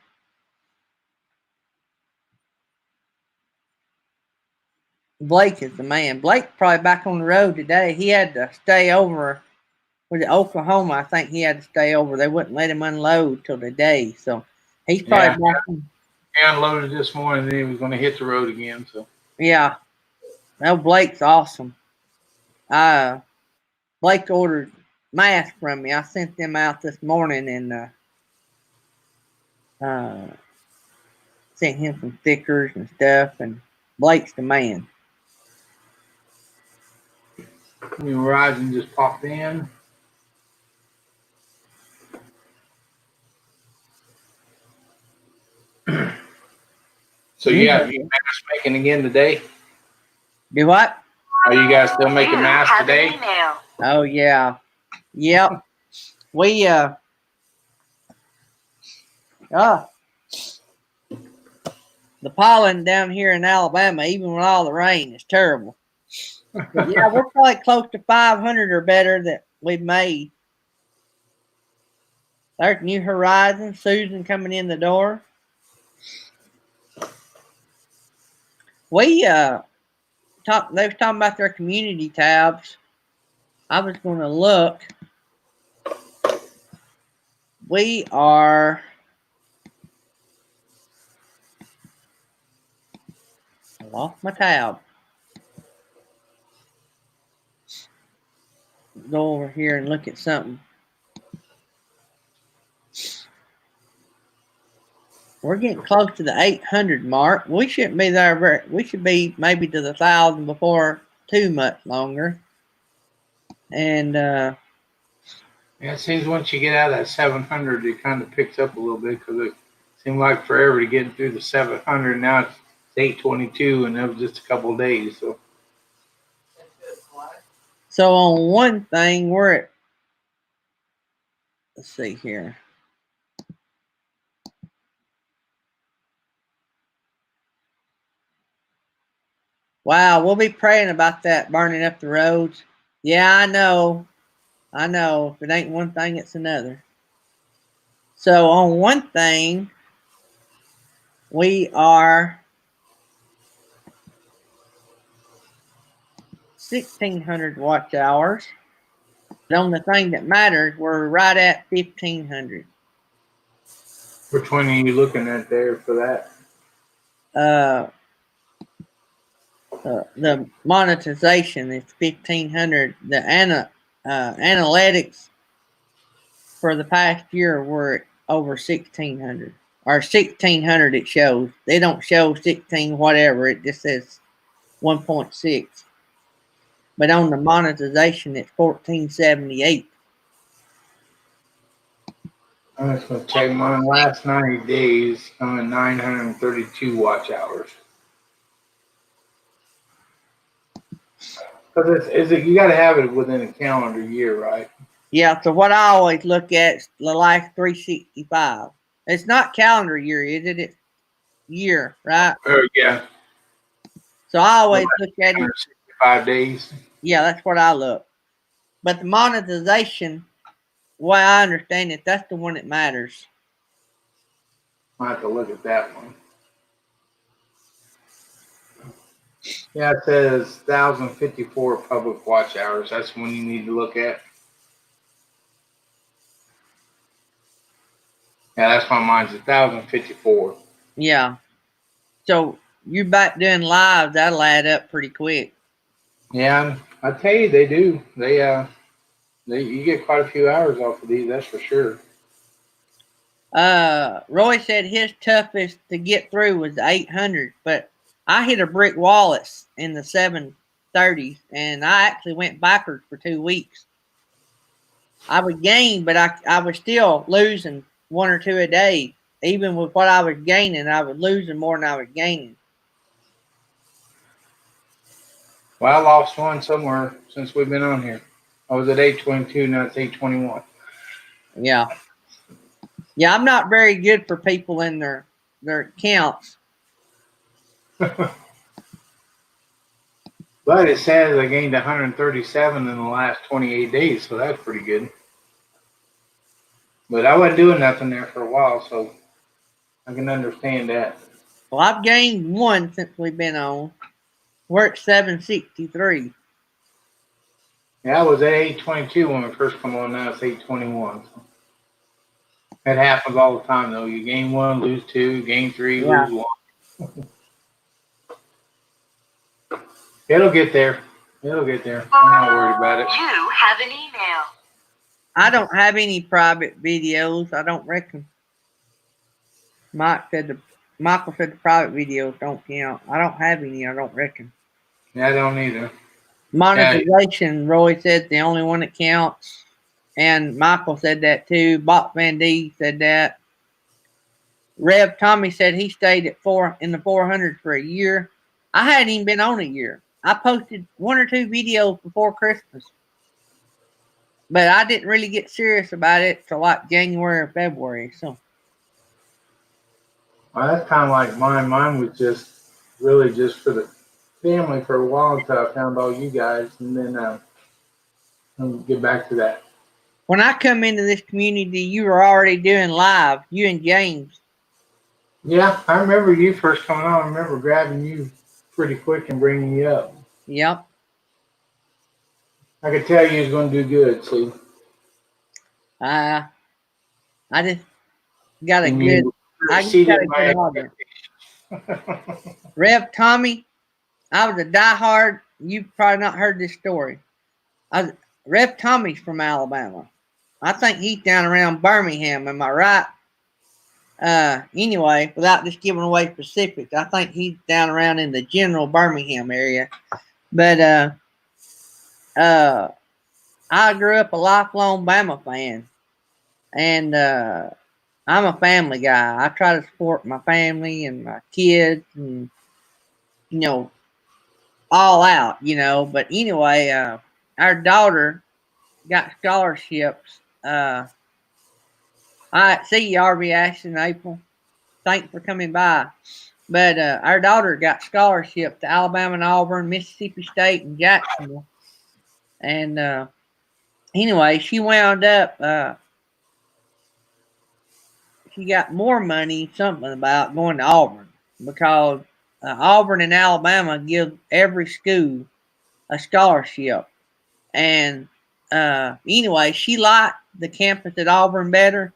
Blake is the man. Blake probably back on the road today. He had to stay over with Oklahoma. I think he had to stay over. They wouldn't let him unload till today. So he's probably back on. He unloaded this morning and then he was going to hit the road again. So yeah. No, Blake's awesome. Blake ordered masks from me. I sent them out this morning and sent him some stickers and stuff. And Blake's the man. Verizon just popped in. So you mask making again today? Do what? Are you guys still making masks today? Oh yeah. Yep. We the pollen down here in Alabama, even with all the rain, is terrible. But yeah, we're probably close to 500 or better that we've made. There's New Horizons, Susan coming in the door. We they was talking about their community tabs. I was going to look. We are. I lost my tab. Go over here and look at something. We're getting close to the 800 mark. We shouldn't be there. We should be maybe to the 1,000 before too much longer. And Yeah, it seems once you get out of that 700, it kind of picks up a little bit because it seemed like forever to get through the 700. Now it's 822, and that was just a couple of days. so on one thing, we're at. Let's see here. Wow, we'll be praying about that burning up the roads. Yeah, I know. I know. If it ain't one thing, it's another. So on one thing, we are 1,600 watch hours. But on the thing that matters, we're right at 1,500. Which one are you looking at there for that? The monetization is 1,500. The analytics for the past year were over 1,600. Or 1,600 it shows. They don't show 16 whatever. It just says 1.6. But on the monetization, it's 1,478. I'm just going to check mine. Last 90 days, I'm at 932 watch hours. Because you got to have it within a calendar year, right? Yeah, so what I always look at is the last 365. It's not calendar year, is it? It's year, right? Oh, yeah. So I always look at it. 5 days. Yeah, that's what I look. But the monetization, the way I understand it, that's the one that matters. I'll have to look at that one. Yeah, it says 1,054 public watch hours. That's the one you need to look at. Yeah, that's why mine's 1,054. Yeah. So you back doing live, that'll add up pretty quick. Yeah, I tell you, they do. You get quite a few hours off of these, that's for sure. Roy said his toughest to get through was 800, but I hit a brick wall in the 730s, and I actually went backwards for 2 weeks. I would gain, but I was still losing 1 or 2 a day. Even with what I was gaining, I was losing more than I was gaining. Well, I lost one somewhere since we've been on here. I was at 822, now it's 821. Yeah. Yeah, I'm not very good for people in their accounts. But it says I gained 137 in the last 28 days, so that's pretty good. But I wasn't doing nothing there for a while, so I can understand that. Well, I've gained 1 since we've been on. We're at 763. Yeah, I was at 822 when we first come on, now it's 821. So. It happens all the time, though. You gain 1, lose 2, gain 3, Yeah. lose 1. It'll get there. It'll get there. I'm not worried about it. You have an email. I don't have any private videos. I don't reckon. Michael said the private videos don't count. I don't have any. I don't reckon. Yeah, I don't either. Monetization, Roy said the only one that counts, and Michael said that too. Bob Van D said that. Rev Tommy said he stayed at in the 400s for a year. I hadn't even been on a year. I posted 1 or 2 videos before Christmas, but I didn't really get serious about it till like January or February. So, Well, that's kind of like mine. Mine was just really just for the family for a while until I found all you guys, and then I'll get back to that. When I come into this community, you were already doing live, you and James. Yeah, I remember you first coming on. I remember grabbing you pretty quick and bringing you up. Yep. I could tell you was going to do good. See, I just got a and good, you I just got exceeded a good my audience. expectations. Rev Tommy, I was a diehard. You've probably not heard this story. Rev Tommy's from Alabama. I think he's down around Birmingham. Am I right? Anyway, without just giving away specifics, I think he's down around in the general Birmingham area. But uh, I grew up a lifelong Bama fan, and I'm a family guy. I try to support my family and my kids, and you know, all out. But anyway, our daughter got scholarships. I see you, RV Ashton, April. Thanks for coming by. But our daughter got scholarship to Alabama and Auburn, Mississippi State, and Jacksonville. And anyway, she wound up. She got more money, something about going to Auburn because Auburn and Alabama give every school a scholarship. And anyway, she liked the campus at Auburn better,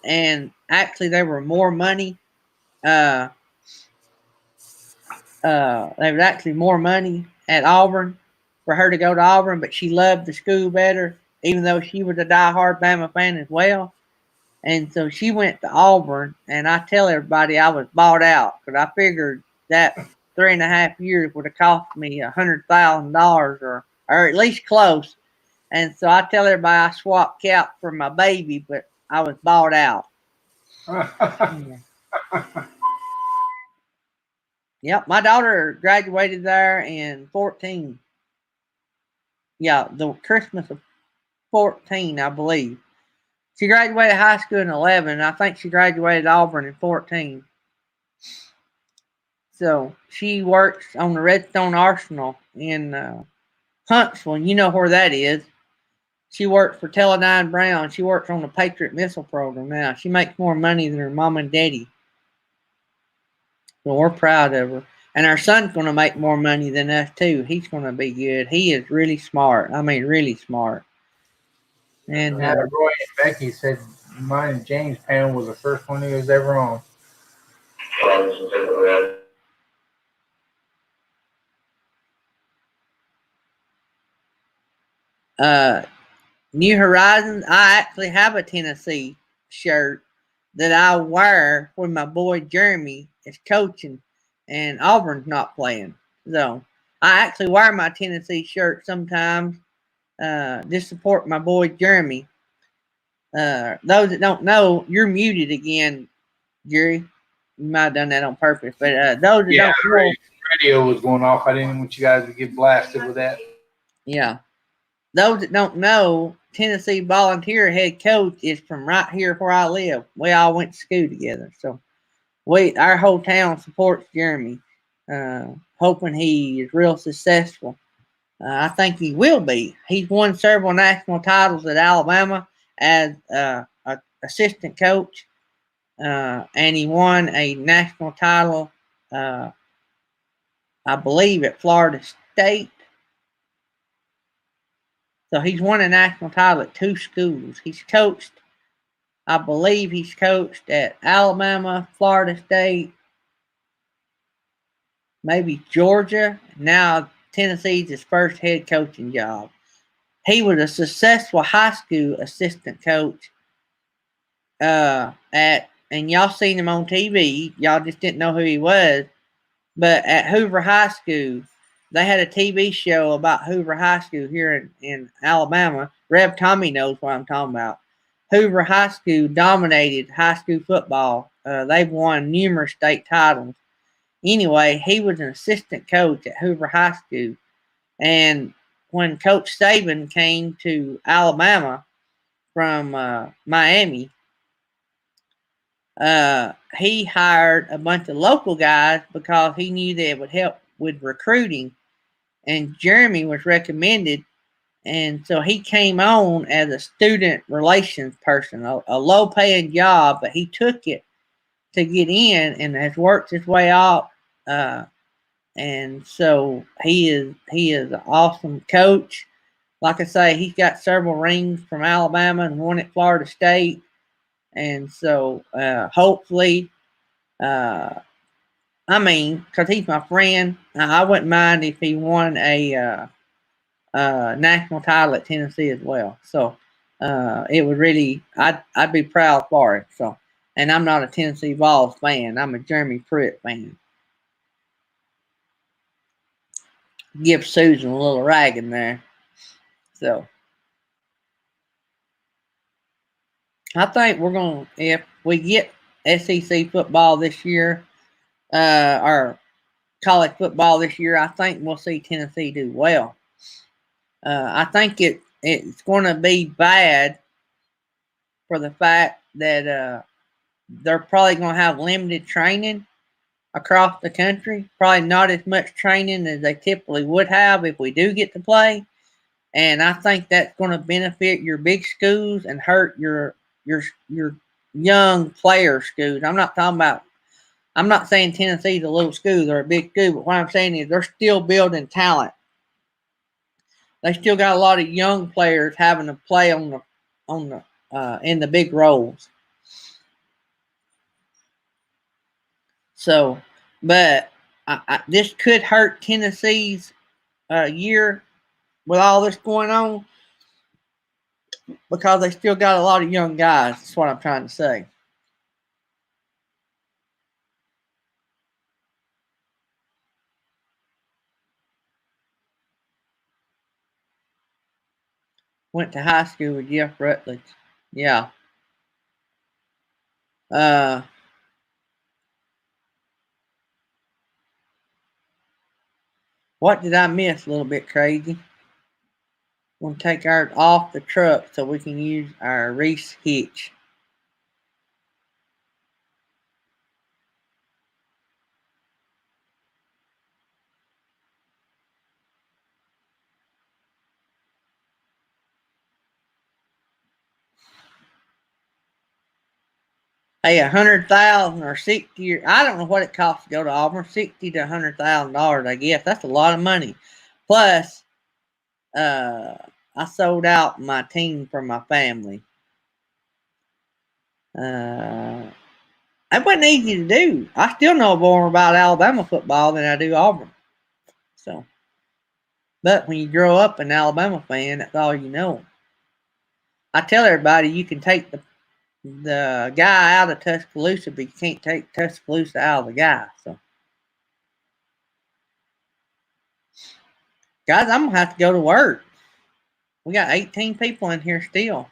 and actually there were more money. Uh, there was actually more money at Auburn for her to go to Auburn, but she loved the school better, even though she was a diehard Bama fan as well. And so she went to Auburn, and I tell everybody I was bought out because I figured that 3.5 years would have cost me $100,000 or at least close. And so I tell everybody I swapped cap for my baby, but I was bought out. Yeah. Yep, my daughter graduated there in 14. Yeah, the Christmas of 14, I believe. She graduated high school in 11. And I think she graduated Auburn in 14. So she works on the Redstone Arsenal in Huntsville. You know where that is. She works for Teledyne Brown. She works on the Patriot Missile Program now. She makes more money than her mom and daddy. So we're proud of her. And our son's going to make more money than us, too. He's going to be good. He is really smart. I mean, really smart. And Roy and Becky said mine and James' panel was the first one he was ever on. New Horizons, I actually have a Tennessee shirt that I wear when my boy Jeremy is coaching and Auburn's not playing. So I actually wear my Tennessee shirt sometimes just support my boy Jeremy. Those that don't know, you're muted again, Jerry. You might have done that on purpose, but those that Yeah, don't know, radio was going off. I didn't want you guys to get blasted with that. yeah, those that don't know, Tennessee volunteer head coach is from right here where I live. We all went to school together, so our whole town supports Jeremy, hoping he is real successful. I think he will be. He's won several national titles at Alabama as an assistant coach, and he won a national title, uh, I believe, at Florida State. So he's won a national title at 2 schools. I believe he's coached at Alabama, Florida State, maybe Georgia. Now Tennessee's his first head coaching job. He was a successful high school assistant coach and y'all seen him on TV. Y'all just didn't know who he was. But at Hoover High School, they had a TV show about Hoover High School here in Alabama. Rev Tommy knows what I'm talking about. Hoover High School dominated high school football. They've won numerous state titles. Anyway, he was an assistant coach at Hoover High School. And when Coach Saban came to Alabama from Miami, he hired a bunch of local guys because he knew that it would help with recruiting, and Jeremy was recommended, and so he came on as a student relations person, a low paying job, but he took it to get in and has worked his way out. And so he is an awesome coach. Like I say, he's got several rings from Alabama and one at Florida State. And so hopefully, I mean, because he's my friend, I wouldn't mind if he won a national title at Tennessee as well. So it would really, I'd be proud for it. So, and I'm not a Tennessee Vols fan. I'm a Jeremy Pruitt fan. Give Susan a little ragging there. So I think we're going to, if we get SEC football this year, or college football this year, I think we'll see Tennessee do well. I think it's going to be bad for the fact that they're probably going to have limited training across the country. Probably not as much training as they typically would have if we do get to play. And I think that's going to benefit your big schools and hurt your young player schools. I'm not saying Tennessee's a little school or a big school, but what I'm saying is they're still building talent. They still got a lot of young players having to play on the in the big roles. So, but this could hurt Tennessee's year with all this going on because they still got a lot of young guys. That's what I'm trying to say. Went to high school with Jeff Rutledge. Yeah. What did I miss a little bit, Crazy? We'll take ours off the truck so we can use our Reese hitch. Hey, 100,000 or 60, I don't know what it costs to go to Auburn. $60,000 to $100,000, I guess. That's a lot of money. Plus, I sold out my team for my family. That wasn't easy to do. I still know more about Alabama football than I do Auburn. So, but when you grow up an Alabama fan, that's all you know. I tell everybody you can take the guy out of Tuscaloosa, but you can't take Tuscaloosa out of the guy. So, guys, I'm gonna have to go to work. We got 18 people in here still.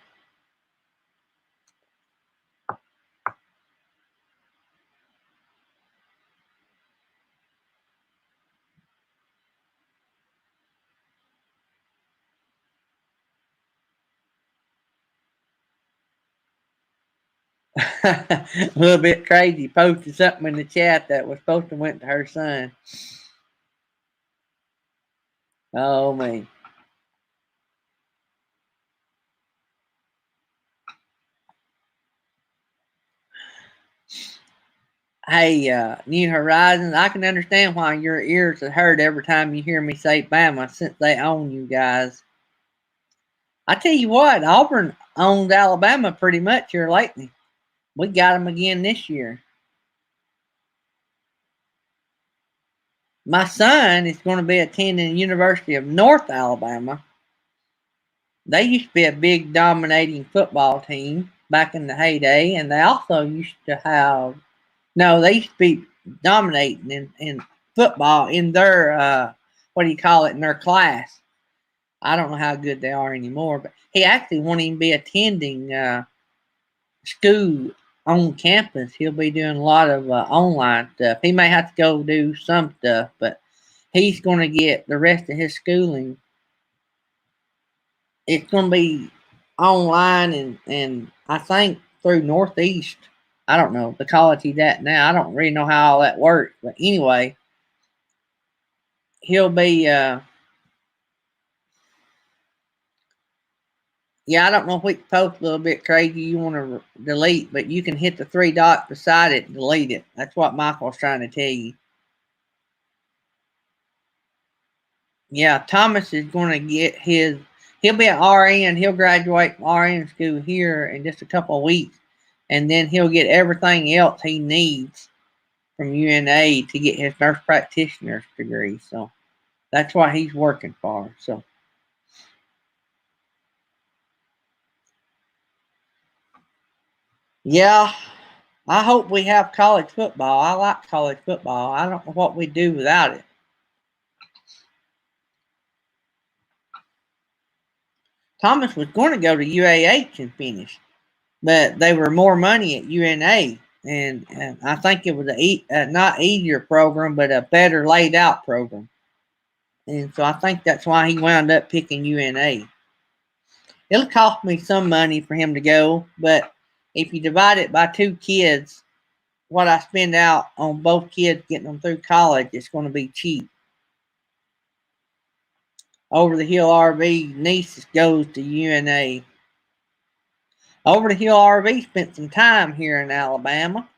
A little bit crazy. Posted something in the chat that was supposed to went to her son. Oh man. Hey, New Horizons, I can understand why your ears are hurt every time you hear me say Bama since they own you guys. I tell you what, Auburn owns Alabama pretty much here lately. We got them again this year. My son is going to be attending the University of North Alabama. They used to be a big dominating football team back in the heyday, and they also used to have they used to be dominating in football in their what do you call it, in their class. I don't know how good they are anymore, but he actually won't even be attending school on campus. He'll be doing a lot of online stuff. He may have to go do some stuff, but he's going to get the rest of his schooling. It's going to be online and I think through Northeast. I don't know the college he's at now. I don't really know how all that works, but anyway, he'll be yeah, I don't know if we can post a little bit crazy you want to delete, but you can hit the three dots beside it and delete it. That's what Michael's trying to tell you. Yeah, Thomas is going to get his, he'll be at RN, he'll graduate from RN school here in just a couple of weeks, and then he'll get everything else he needs from UNA to get his nurse practitioner's degree. So that's what he's working for. So yeah, I hope we have college football. I like college football. I don't know what we'd do without it. Thomas was going to go to UAH and finish, but they were more money at UNA. And I think it was a not easier program, but a better laid out program. And so I think that's why he wound up picking UNA. It'll cost me some money for him to go, but if you divide it by 2 kids, what I spend out on both kids getting them through college, it's going to be cheap. Over the Hill RV niece goes to UNA. Over the Hill RV spent some time here in Alabama.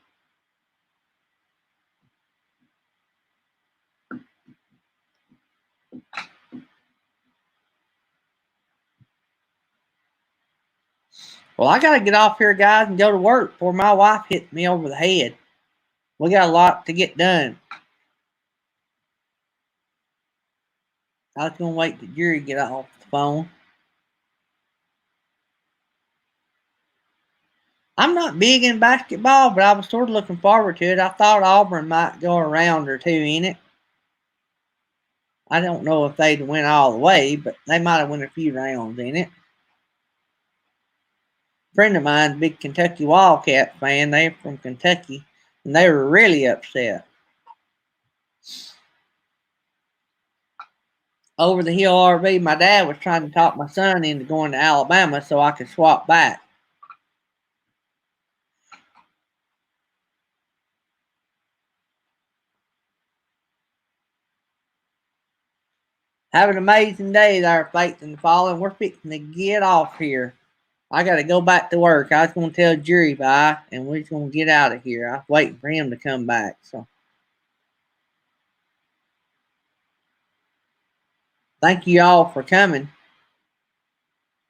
Well, I got to get off here, guys, and go to work before my wife hits me over the head. We got a lot to get done. I was going to wait till Jerry get off the phone. I'm not big in basketball, but I was sort of looking forward to it. I thought Auburn might go a round or two in it. I don't know if they'd win all the way, but they might have won a few rounds in it. A friend of mine's a big Kentucky Wildcat fan. They're from Kentucky, and they were really upset. Over the Hill RV, my dad was trying to talk my son into going to Alabama so I could swap back. Have an amazing day there, Faith and Fallen. We're fixing to get off here. I got to go back to work. I was going to tell Jerry bye, and we're just going to get out of here. I was waiting for him to come back. So, thank you all for coming.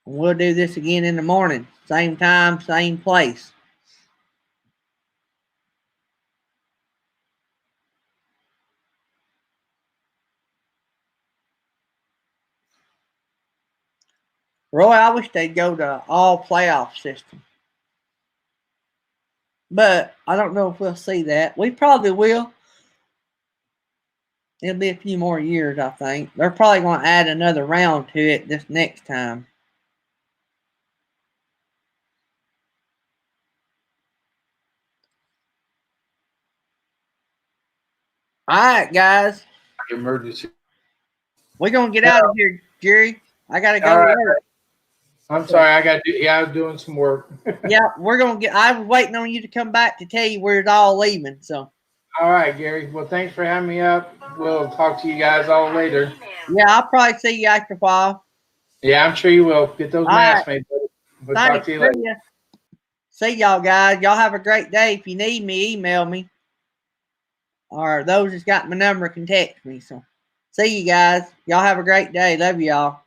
We'll do this again in the morning. Same time, same place. Roy, I wish they'd go to all playoff system. But I don't know if we'll see that. We probably will. It'll be a few more years, I think. They're probably going to add another round to it this next time. All right, guys. Emergency. We're going to get out of here, Jerry. I got to go to work. I'm sorry, I was doing some work. Yeah, we're going to get, I was waiting on you to come back to tell you where it's all leaving, so. All right, Gary. Well, thanks for having me up. We'll talk to you guys all later. Yeah, I'll probably see you after a while. Yeah, I'm sure you will. Get those masks made. We'll talk to you later. See y'all, guys. Y'all have a great day. If you need me, email me. Or those that's got my number can text me. So, see you guys. Y'all have a great day. Love y'all.